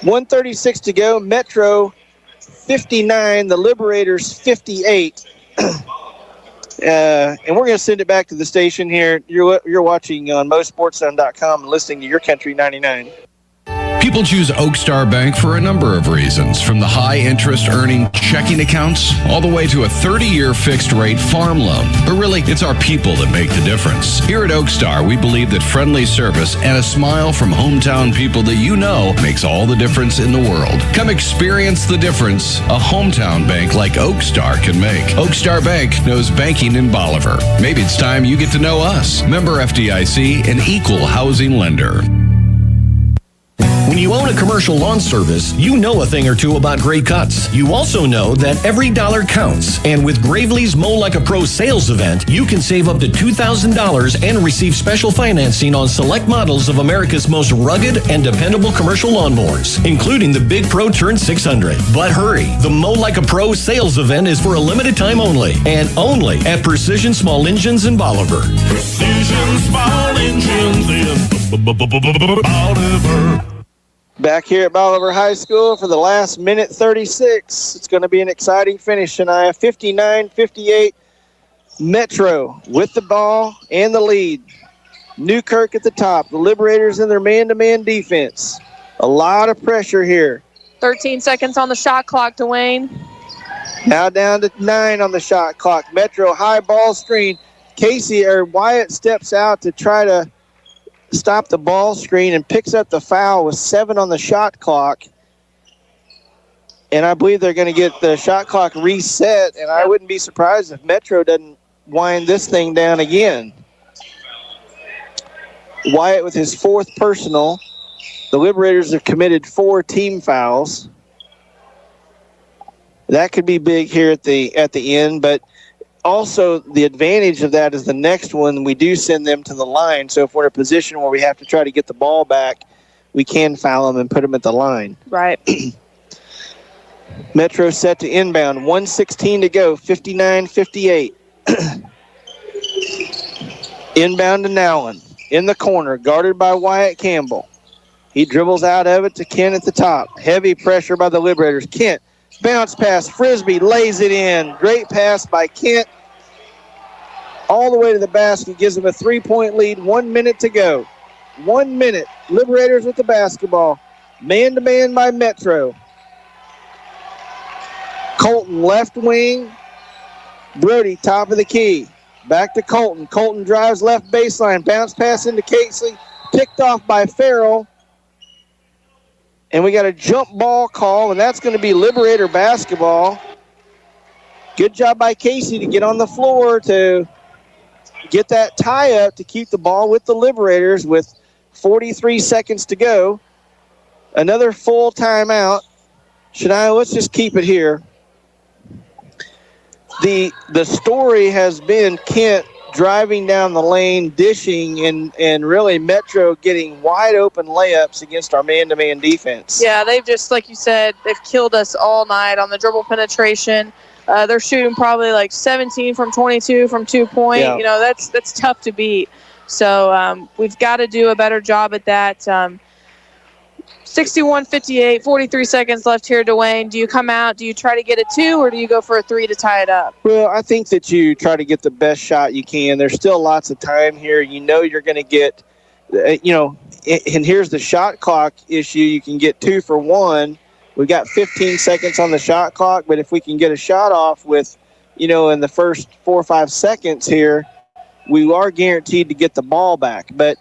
1:36 to go. Metro 59, the Liberators 58. And we're going to send it back to the station here. You're watching on MoSportsZone.com and listening to Your Country 99. People choose Oak Star Bank for a number of reasons, from the high interest earning checking accounts all the way to a 30-year fixed rate farm loan. But really, it's our people that make the difference. Here at Oak Star, we believe that friendly service and a smile from hometown people that you know makes all the difference in the world. Come experience the difference a hometown bank like Oak Star can make. Oak Star Bank knows banking in Bolivar. Maybe it's time you get to know us. Member FDIC, an equal housing lender. When you own a commercial lawn service, you know a thing or two about great cuts. You also know that every dollar counts. And with Gravely's Mow Like a Pro sales event, you can save up to $2,000 and receive special financing on select models of America's most rugged and dependable commercial lawnmowers, including the Big Pro Turn 600. But hurry, the Mow Like a Pro sales event is for a limited time only, and only at Precision Small Engines in Bolivar. Precision Small Engines in Bolivar. Back here at Bolivar High School for the last minute 36. It's going to be an exciting finish tonight. 59-58 Metro with the ball and the lead. Newkirk at the top. The Liberators in their man-to-man defense. A lot of pressure here. 13 seconds on the shot clock, Dwayne. Now down to 9 on the shot clock. Metro high ball screen. Wyatt steps out to try to stop the ball screen and picks up the foul with 7 on the shot clock. And I believe they're going to get the shot clock reset, and I wouldn't be surprised if Metro doesn't wind this thing down again. Wyatt with his 4th personal. The Liberators have committed 4 team fouls. That could be big here at the end, but also, the advantage of that is the next one, we do send them to the line. So if we're in a position where we have to try to get the ball back, we can foul them and put them at the line. Right. Metro set to inbound. 1:16 to go. 59-58. Inbound to Nowlin. In the corner, guarded by Wyatt Campbell. He dribbles out of it to Kent at the top. Heavy pressure by the Liberators. Kent. Bounce pass, Frisbee lays it in. Great pass by Kent. All the way to the basket, gives them a 3-point lead. 1 minute to go. 1 minute. Liberators with the basketball. Man-to-man by Metro. Colton left wing. Brody top of the key. Back to Colton. Colton drives left baseline. Bounce pass into Casey. Picked off by Farrell. And we got a jump ball call, and that's going to be Liberator basketball. Good job by Casey to get on the floor to get that tie up to keep the ball with the Liberators with 43 seconds to go. Another full timeout. Shania, let's just keep it here. The story has been Kent driving down the lane, dishing, and really Metro getting wide open layups against our man-to-man defense. Yeah, they've just, like you said, they've killed us all night on the dribble penetration. They're shooting probably like 17 from 22 from 2-point. Yeah. You know, that's tough to beat. So we've got to do a better job at that. 61-58, 43 seconds left here, Dwayne. Do you come out, do you try to get a 2, or do you go for a 3 to tie it up? Well, I think that you try to get the best shot you can. There's still lots of time here. You know you're going to get, and here's the shot clock issue. You can get 2 for 1. We've got 15 seconds on the shot clock, but if we can get a shot off with, in the first 4 or 5 seconds here, we are guaranteed to get the ball back. But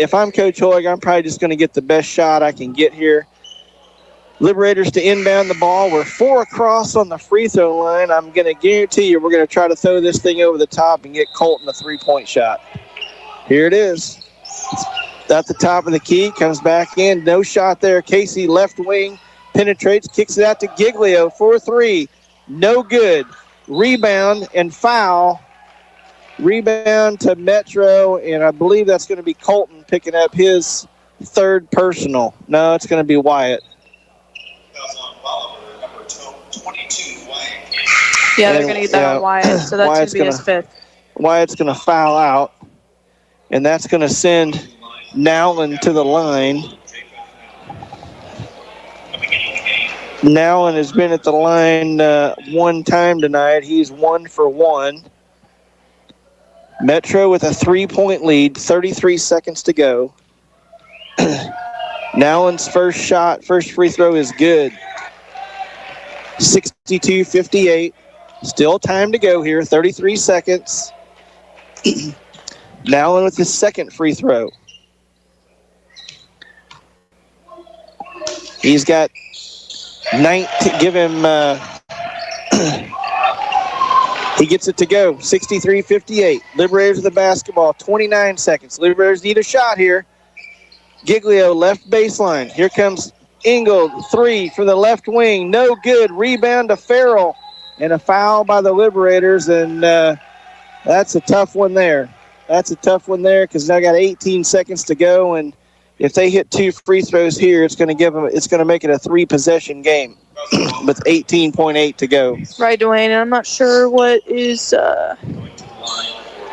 if I'm Coach Hoig, I'm probably just going to get the best shot I can get here. Liberators to inbound the ball. We're 4 across on the free throw line. I'm going to guarantee you we're going to try to throw this thing over the top and get Colton a 3-point shot. Here it is. At the top of the key, comes back in. No shot there. Casey left wing, penetrates, kicks it out to Giglio for 3. No good. Rebound and foul. Rebound to Metro, and I believe that's going to be Colton picking up his third personal. No, it's going to be Wyatt. Yeah, they're going to get that on Wyatt, so that's going to be his fifth. Wyatt's going to foul out, and that's going to send Nowlin to the line. Nowlin has been at the line one time tonight. He's 1 for 1. Metro with a 3-point lead, 33 seconds to go. Nowlin's first free throw is good. 62-58. Still time to go here, 33 seconds. Nowlin with his second free throw. He's got 19, give him, he gets it to go, 63-58. Liberators with the basketball, 29 seconds. Liberators need a shot here. Giglio, left baseline. Here comes Ingold, 3 from the left wing. No good. Rebound to Farrell. And a foul by the Liberators, and that's a tough one there. That's a tough one there because now got 18 seconds to go, and if they hit 2 free throws here, it's going to make it a 3-possession game with 18.8 to go. Right, Dwayne. And I'm not sure what is.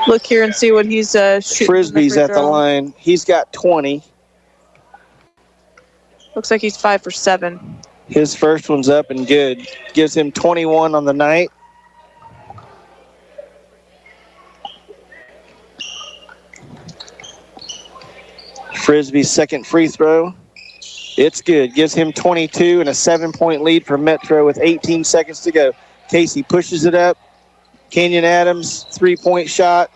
Look here and see what he's shooting. Frisbee's at the line. He's got 20. Looks like he's 5 for 7. His first one's up and good. Gives him 21 on the night. Frisbee's second free throw. It's good. Gives him 22 and a 7-point lead for Metro with 18 seconds to go. Casey pushes it up. Kenyon Adams, 3-point shot.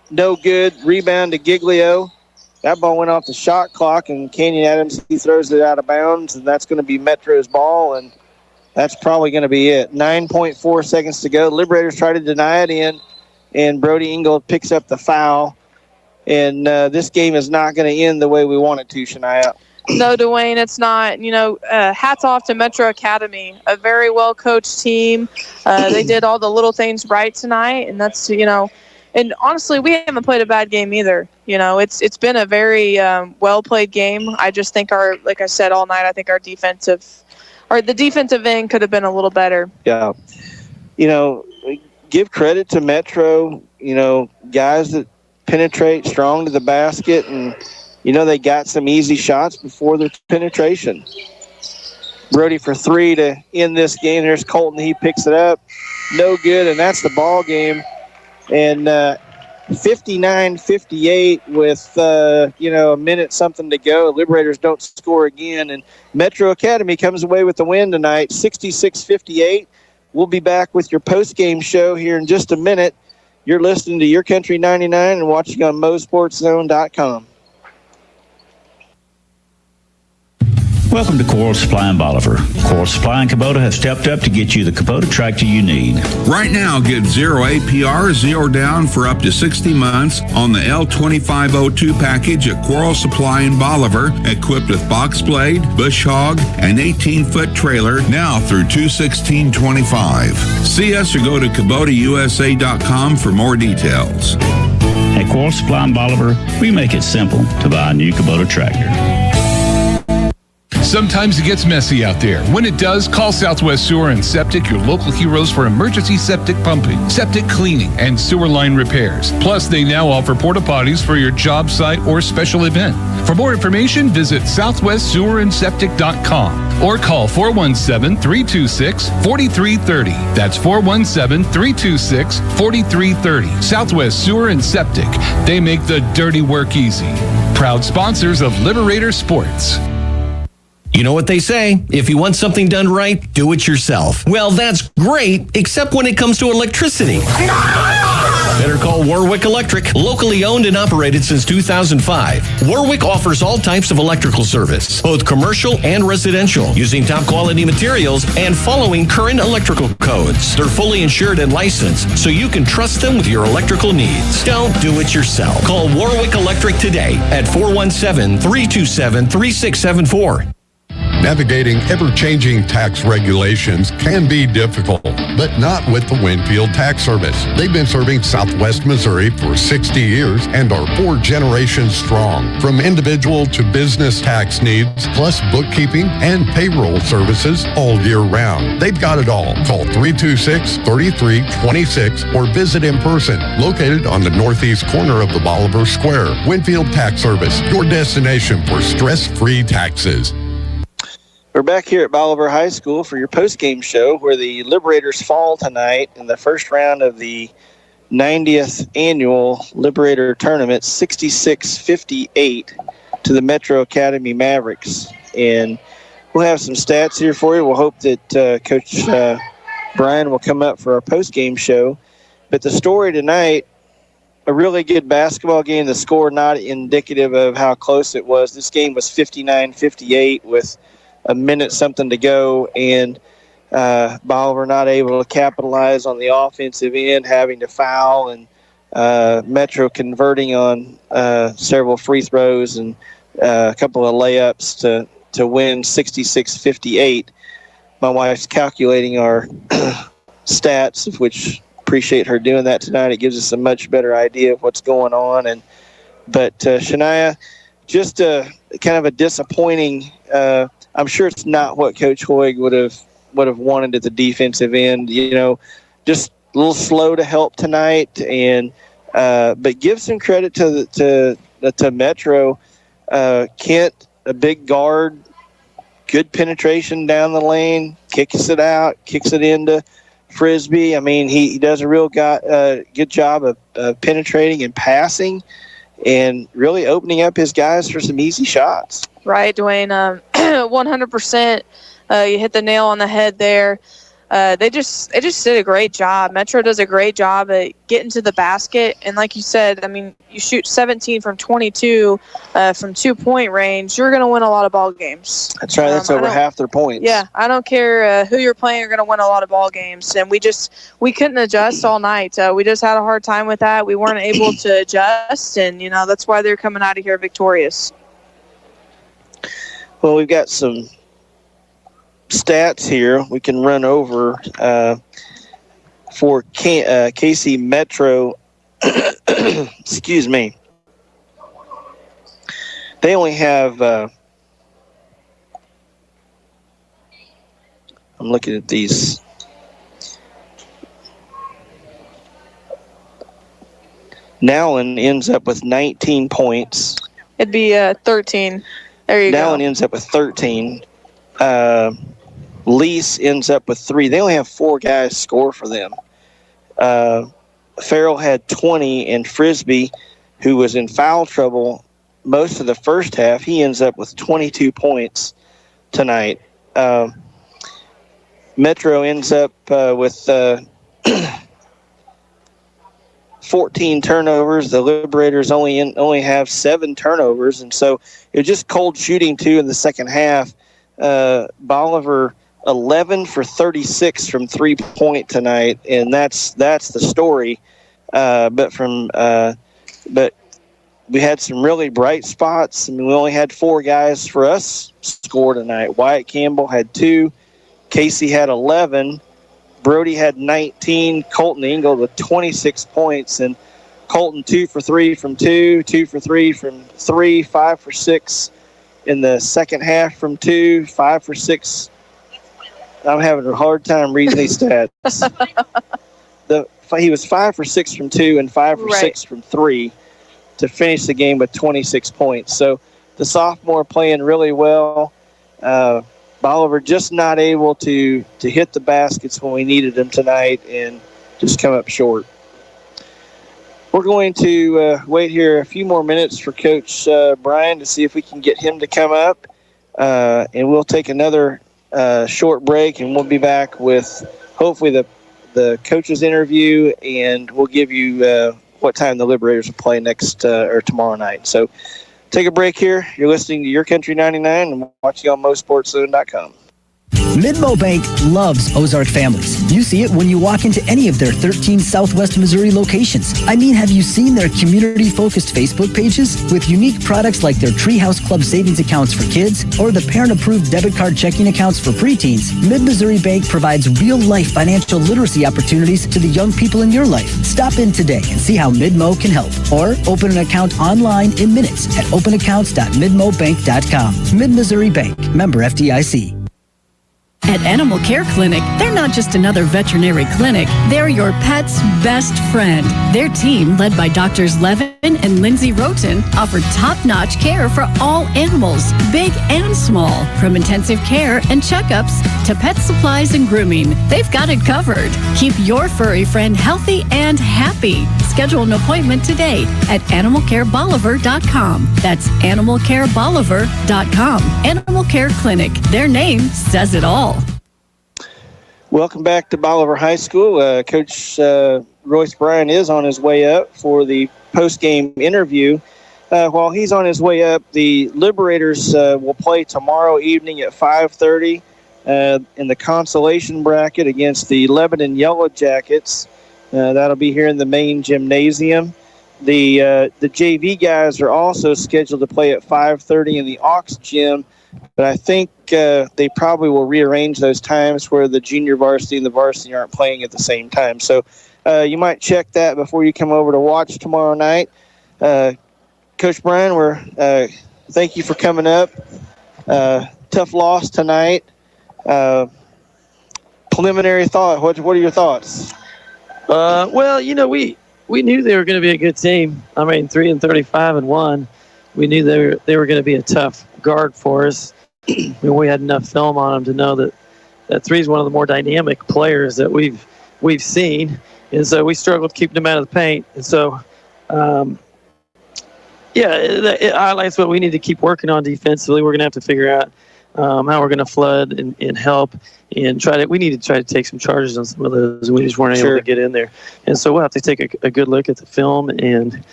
No good. Rebound to Giglio. That ball went off the shot clock, and Kenyon Adams, he throws it out of bounds, and that's going to be Metro's ball, and that's probably going to be it. 9.4 seconds to go. Liberators try to deny it in, and Brody Ingold picks up the foul. And this game is not going to end the way we want it to, Shania. No, Dwayne, it's not. You know, hats off to Metro Academy, a very well-coached team. They did all the little things right tonight, and that's, you know, and honestly, we haven't played a bad game either. You know, it's been a very well-played game. I just think like I said all night, I think the defensive end could have been a little better. Yeah. You know, give credit to Metro, you know, guys that penetrate strong to the basket, and, you know, they got some easy shots before their penetration. Brody for 3 to end this game. There's Colton. He picks it up. No good, and that's the ball game. And 59-58 with, you know, a minute something to go. Liberators don't score again. And Metro Academy comes away with the win tonight, 66-58. We'll be back with your post-game show here in just a minute. You're listening to Your Country 99 and watching on MoSportsZone.com. Welcome to Coral Supply in Bolivar. Coral Supply and Kubota have stepped up to get you the Kubota tractor you need. Right now, get 0 APR, 0 down for up to 60 months on the L2502 package at Coral Supply in Bolivar, equipped with box blade, bush hog, and 18-foot trailer, now through 2/16/25. See us or go to KubotaUSA.com for more details. At Coral Supply in Bolivar, we make it simple to buy a new Kubota tractor. Sometimes it gets messy out there. When it does, call Southwest Sewer and Septic, your local heroes for emergency septic pumping, septic cleaning, and sewer line repairs. Plus, they now offer porta potties for your job site or special event. For more information, visit southwestsewerandseptic.com or call 417-326-4330. That's 417-326-4330. Southwest Sewer and Septic. They make the dirty work easy. Proud sponsors of Liberator Sports. You know what they say, if you want something done right, do it yourself. Well, that's great, except when it comes to electricity. Better call Warwick Electric, locally owned and operated since 2005. Warwick offers all types of electrical service, both commercial and residential, using top quality materials and following current electrical codes. They're fully insured and licensed, so you can trust them with your electrical needs. Don't do it yourself. Call Warwick Electric today at 417-327-3674. Navigating ever-changing tax regulations can be difficult, but not with the Winfield Tax Service. They've been serving Southwest Missouri for 60 years and are 4 generations strong. From individual to business tax needs, plus bookkeeping and payroll services all year round. They've got it all. Call 326-3326 or visit in person. Located on the northeast corner of the Bolivar Square. Winfield Tax Service, your destination for stress-free taxes. We're back here at Bolivar High School for your post-game show where the Liberators fall tonight in the first round of the 90th annual Liberator tournament, 66-58 to the Metro Academy Mavericks. And we'll have some stats here for you. We'll hope that Coach Brian will come up for our post-game show. But the story tonight, a really good basketball game. The score not indicative of how close it was. This game was 59-58 with a minute something to go, and Bolivar not able to capitalize on the offensive end, having to foul, and Metro converting on several free throws and a couple of layups to win 66-58. My wife's calculating our stats, of which appreciate her doing that tonight. It gives us a much better idea of what's going on. But Shania, just kind of a disappointing. I'm sure it's not what Coach Hoig would have wanted at the defensive end. Just a little slow to help tonight, and but give some credit to Metro. Kent, a big guard, good penetration down the lane, kicks it out, kicks it into Frisbee. I mean, he does a real good job of penetrating and passing, and really opening up his guys for some easy shots. Right, Dwayne. 100%. You hit the nail on the head there. They just did a great job. Metro does a great job at getting to the basket. And like you said, I mean, you shoot 17 from 22 from 2-point range, you're going to win a lot of ball games. That's right. That's over half their points. Yeah, I don't care who you're playing, you're going to win a lot of ball games. And we couldn't adjust all night. We just had a hard time with that. We weren't able to adjust, and, that's why they're coming out of here victorious. Well, we've got some stats here we can run over for KC Metro. Excuse me. They only have I'm looking at these. Nowlin ends up with 19 points. It'd be 13. There you go. Nowlin ends up with 13. Lease ends up with 3. They only have 4 guys score for them. Farrell had 20, and Frisbee, who was in foul trouble most of the first half, he ends up with 22 points tonight. Metro ends up with 14 turnovers. The Liberators only have 7 turnovers, and so it was just cold shooting too in the second half. Bolivar 11 for 36 from 3-point tonight, and that's the story. But we had some really bright spots. I mean, we only had 4 guys for us score tonight. Wyatt Campbell had 2, Casey had 11. Brody had 19, Colton Engel with 26 points, and Colton 2 for 3 from 2, 2 for 3 from 3, 5 for 6 in the second half from 2, 5 for 6. I'm having a hard time reading these stats. He was 5 for 6 from 2 and 5 for 6 from 3 to finish the game with 26 points. So the sophomore playing really well. Bolivar just not able to hit the baskets when we needed them tonight and just come up short. We're going to wait here a few more minutes for Coach Brian to see if we can get him to come up. And we'll take another short break, and we'll be back with hopefully the coach's interview, and we'll give you what time the Liberators will play next or tomorrow night. So take a break here. You're listening to Your Country 99 and watching on MoSportsZone.com. Midmo Bank loves Ozark families. You see it when you walk into any of their 13 Southwest Missouri locations. I mean, have you seen their community-focused Facebook pages with unique products like their Treehouse Club savings accounts for kids or the parent-approved debit card checking accounts for preteens? Mid-Missouri Bank provides real-life financial literacy opportunities to the young people in your life. Stop in today and see how Midmo can help. Or open an account online in minutes at openaccounts.midmobank.com. Mid-Missouri Bank, member FDIC. At Animal Care Clinic, they're not just another veterinary clinic. They're your pet's best friend. Their team, led by Doctors Levin and Lindsay Roten, offer top-notch care for all animals, big and small. From intensive care and checkups to pet supplies and grooming, they've got it covered. Keep your furry friend healthy and happy. Schedule an appointment today at animalcarebolivar.com. That's animalcarebolivar.com. Animal Care Clinic. Their name says it all. Welcome back to Bolivar High School. Coach Royce Bryan is on his way up for the post-game interview. While he's on his way up, the Liberators will play tomorrow evening at 5:30 in the consolation bracket against the Lebanon Yellow Jackets. That'll be here in the main gymnasium. The JV guys are also scheduled to play at 5:30 in the Aux Gym, but I think they probably will rearrange those times where the junior varsity and the varsity aren't playing at the same time. So you might check that before you come over to watch tomorrow night. Coach Bryan, thank you for coming up. Tough loss tonight. Preliminary thought. What are your thoughts? Well, we knew they were going to be a good team. I mean, 3-35-1. We knew they were going to be a tough guard for us. We had enough film on them to know that 3 is one of the more dynamic players that we've seen, and so we struggled keeping them out of the paint. And so, it highlights what we need to keep working on defensively. We're going to have to figure out how we're going to flood and help and we need to try to take some charges on some of those, and we just weren't able to get in there. And so we'll have to take a good look at the film and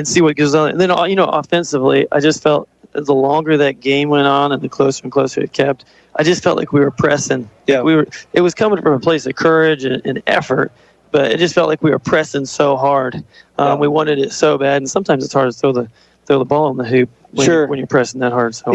see what goes on. And then, offensively, I just felt the longer that game went on and the closer and closer it kept, I just felt like we were pressing. Yeah, it was coming from a place of courage and effort, but it just felt like we were pressing so hard. We wanted it so bad, and sometimes it's hard to throw the ball in the hoop when you're pressing that hard. So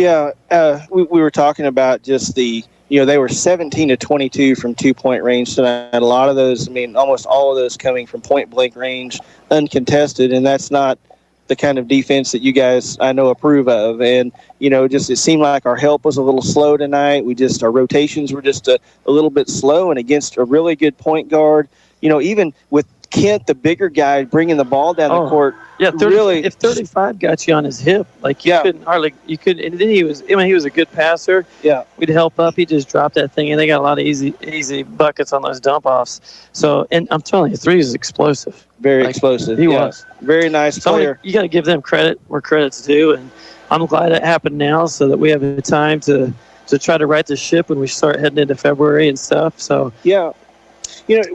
we were talking about just they were 17-22 from 2-point range tonight. A lot of those, almost all of those coming from point-blank range, uncontested, and that's not the kind of defense that you guys, I know, approve of. And, it seemed like our help was a little slow tonight. Our rotations were just a little bit slow, and against a really good point guard, even with Kent, the bigger guy, bringing the ball down the court. Yeah, if 35 got you on his hip, couldn't hardly, and then he was a good passer. Yeah. We'd help up. He just dropped that thing, and they got a lot of easy buckets on those dump offs. So, and I'm telling you, 3 is explosive. Very explosive. He was. Very nice player. You got to give them credit where credit's due, and I'm glad it happened now so that we have the time to try to right the ship when we start heading into February and stuff. So, yeah.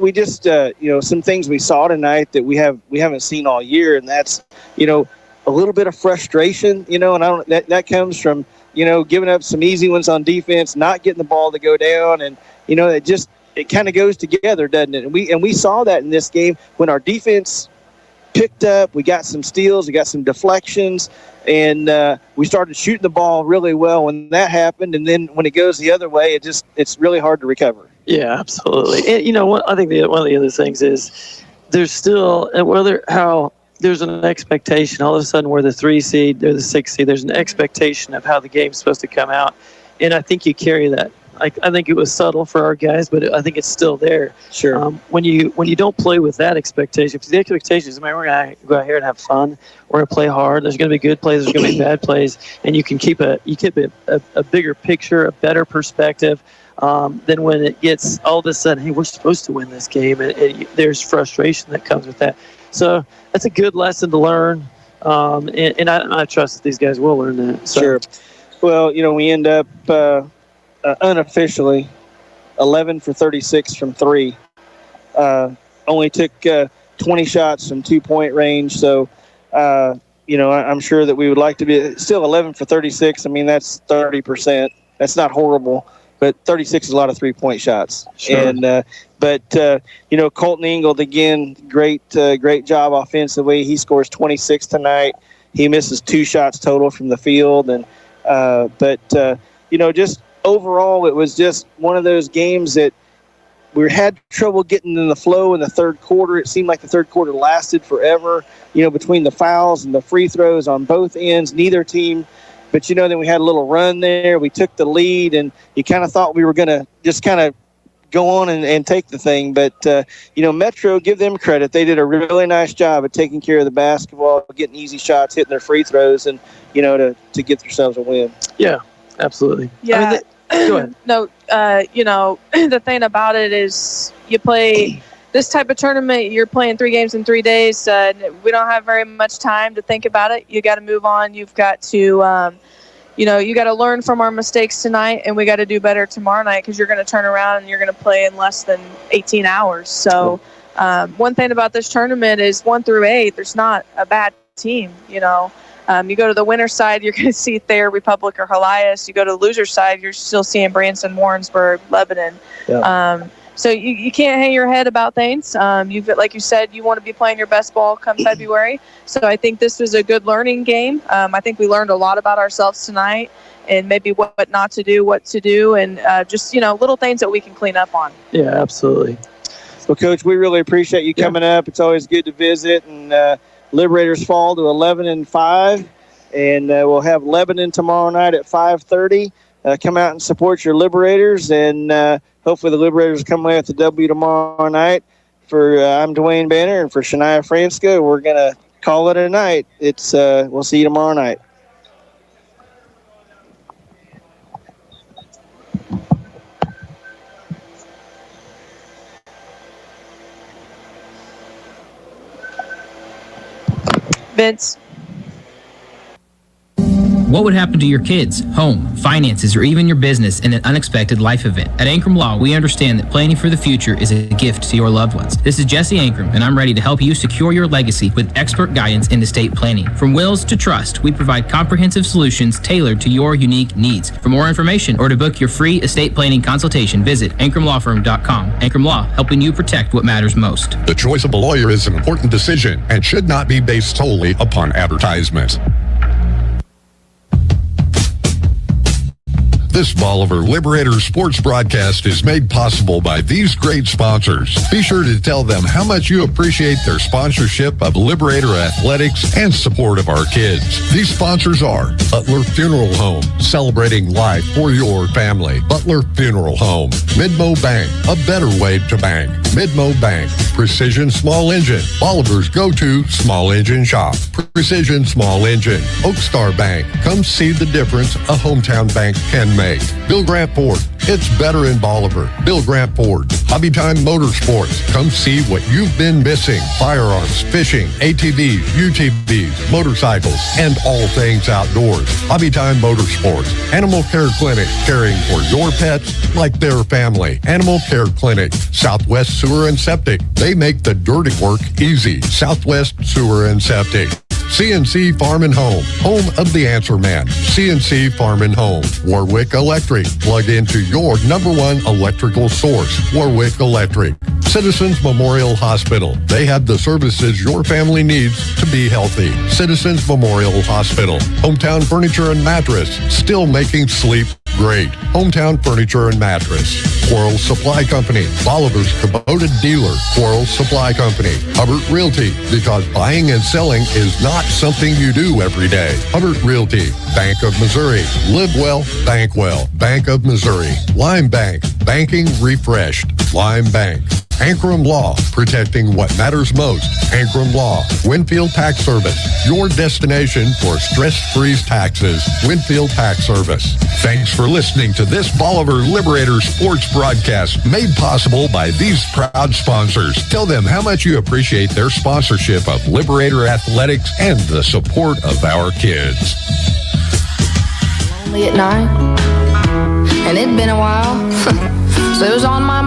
We just, some things we saw tonight that we haven't seen all year, and that's, a little bit of frustration, and that comes from, giving up some easy ones on defense, not getting the ball to go down, and, it kind of goes together, doesn't it? And we saw that in this game when our defense picked up, we got some steals, we got some deflections, and we started shooting the ball really well when that happened, and then when it goes the other way, it's really hard to recover. Yeah, absolutely. And I think one of the other things is there's still, there's an expectation. All of a sudden, we're the 3 seed, they're the 6 seed. There's an expectation of how the game's supposed to come out, and I think you carry that. I think it was subtle for our guys, but I think it's still there. Sure. When you don't play with that expectation, because the expectation is, we're going to go out here and have fun. We're going to play hard. There's going to be good plays. There's going to be bad plays, and you can keep a bigger picture, a better perspective. Then when it gets all of a sudden, hey, we're supposed to win this game, and there's frustration that comes with that. So that's a good lesson to learn, and I trust that these guys will learn that. So. Sure. Well, we end up unofficially 11 for 36 from 3. Only took 20 shots from 2-point range, so I'm sure that we would like to be still 11 for 36. That's 30%. That's not horrible. but 36 is a lot of 3-point shots. Sure. And Colton Ingold, again, great job offensively. He scores 26 tonight. He misses 2 shots total from the field, and just overall, it was just one of those games that we had trouble getting in the flow in the third quarter. It seemed like the third quarter lasted forever, between the fouls and the free throws on both ends, neither team. But, then we had a little run there. We took the lead, and you kind of thought we were going to just kind of go on and take the thing. But, Metro, give them credit. They did a really nice job of taking care of the basketball, getting easy shots, hitting their free throws, and, to get themselves a win. Yeah, absolutely. Yeah. Go ahead. No, the thing about it is you play this type of tournament, you're playing 3 games in 3 days. We don't have very much time to think about it. You got to move on. You've got to, you got to learn from our mistakes tonight, and we got to do better tomorrow night because you're going to turn around and you're going to play in less than 18 hours. So one thing about this tournament is 1 through 8, there's not a bad team, You go to the winner side, you're going to see Thayer, Republic, or Helias. You go to the loser side, you're still seeing Branson, Warrensburg, Lebanon. Yeah. So you can't hang your head about things. Like you said, you want to be playing your best ball come February. So I think this was a good learning game. I think we learned a lot about ourselves tonight and maybe what not to do, what to do, and just, little things that we can clean up on. Yeah, absolutely. Well, Coach, we really appreciate you coming up. It's always good to visit, and Liberators fall to 11-5, and we'll have Lebanon tomorrow night at 5:30. Come out and support your Liberators, and hopefully the Liberators come away with the W tomorrow night. I'm Dwayne Banner, and for Shania Franska, we're gonna call it a night. We'll see you tomorrow night. Vince. What would happen to your kids, home, finances, or even your business in an unexpected life event? At Ankrum Law, we understand that planning for the future is a gift to your loved ones. This is Jesse Ankrum, and I'm ready to help you secure your legacy with expert guidance in estate planning. From wills to trust, we provide comprehensive solutions tailored to your unique needs. For more information or to book your free estate planning consultation, visit AnkramLawFirm.com. Ankrum Law, helping you protect what matters most. The choice of a lawyer is an important decision and should not be based solely upon advertisement. This Bolivar Liberators sports broadcast is made possible by these great sponsors. Be sure to tell them how much you appreciate their sponsorship of Liberator athletics and support of our kids. These sponsors are Butler Funeral Home, celebrating life for your family. Butler Funeral Home. Midmo Bank, a better way to bank. Midmo Bank. Precision Small Engine, Bolivar's go-to small engine shop. Precision Small Engine. Oakstar Bank. Come see the difference a hometown bank can make. Bill Grant Ford. It's better in Bolivar. Bill Grant Ford. Hobby Time Motorsports. Come see what you've been missing. Firearms, fishing, ATVs, UTVs, motorcycles, and all things outdoors. Hobby Time Motorsports. Animal Care Clinic. Caring for your pets like their family. Animal Care Clinic. Southwest Sewer and Septic. They make the dirty work easy. Southwest Sewer and Septic. CNC Farm and Home, home of the Answer Man. CNC Farm and Home. Warwick Electric, plug into your #1 electrical source. Warwick Electric. Citizens Memorial Hospital. They have the services your family needs to be healthy. Citizens Memorial Hospital. Hometown Furniture and Mattress, still making sleep great. Hometown Furniture and Mattress. Quarles Supply Company, Bolivar's Kubota dealer. Quarles Supply Company. Hubbard Realty, because buying and selling is not something you do every day. Hubbard Realty. Bank of Missouri. Live well, bank well. Bank of Missouri. Lime Bank. Banking refreshed. Lime Bank. Ankrum Law, protecting what matters most. Ankrum Law. Winfield Tax Service, your destination for stress-free taxes. Winfield Tax Service. Thanks for listening to this Bolivar Liberator sports broadcast made possible by these proud sponsors. Tell them how much you appreciate their sponsorship of Liberator athletics and the support of our kids. Lonely at night, and it'd been a while, so it was on my mind.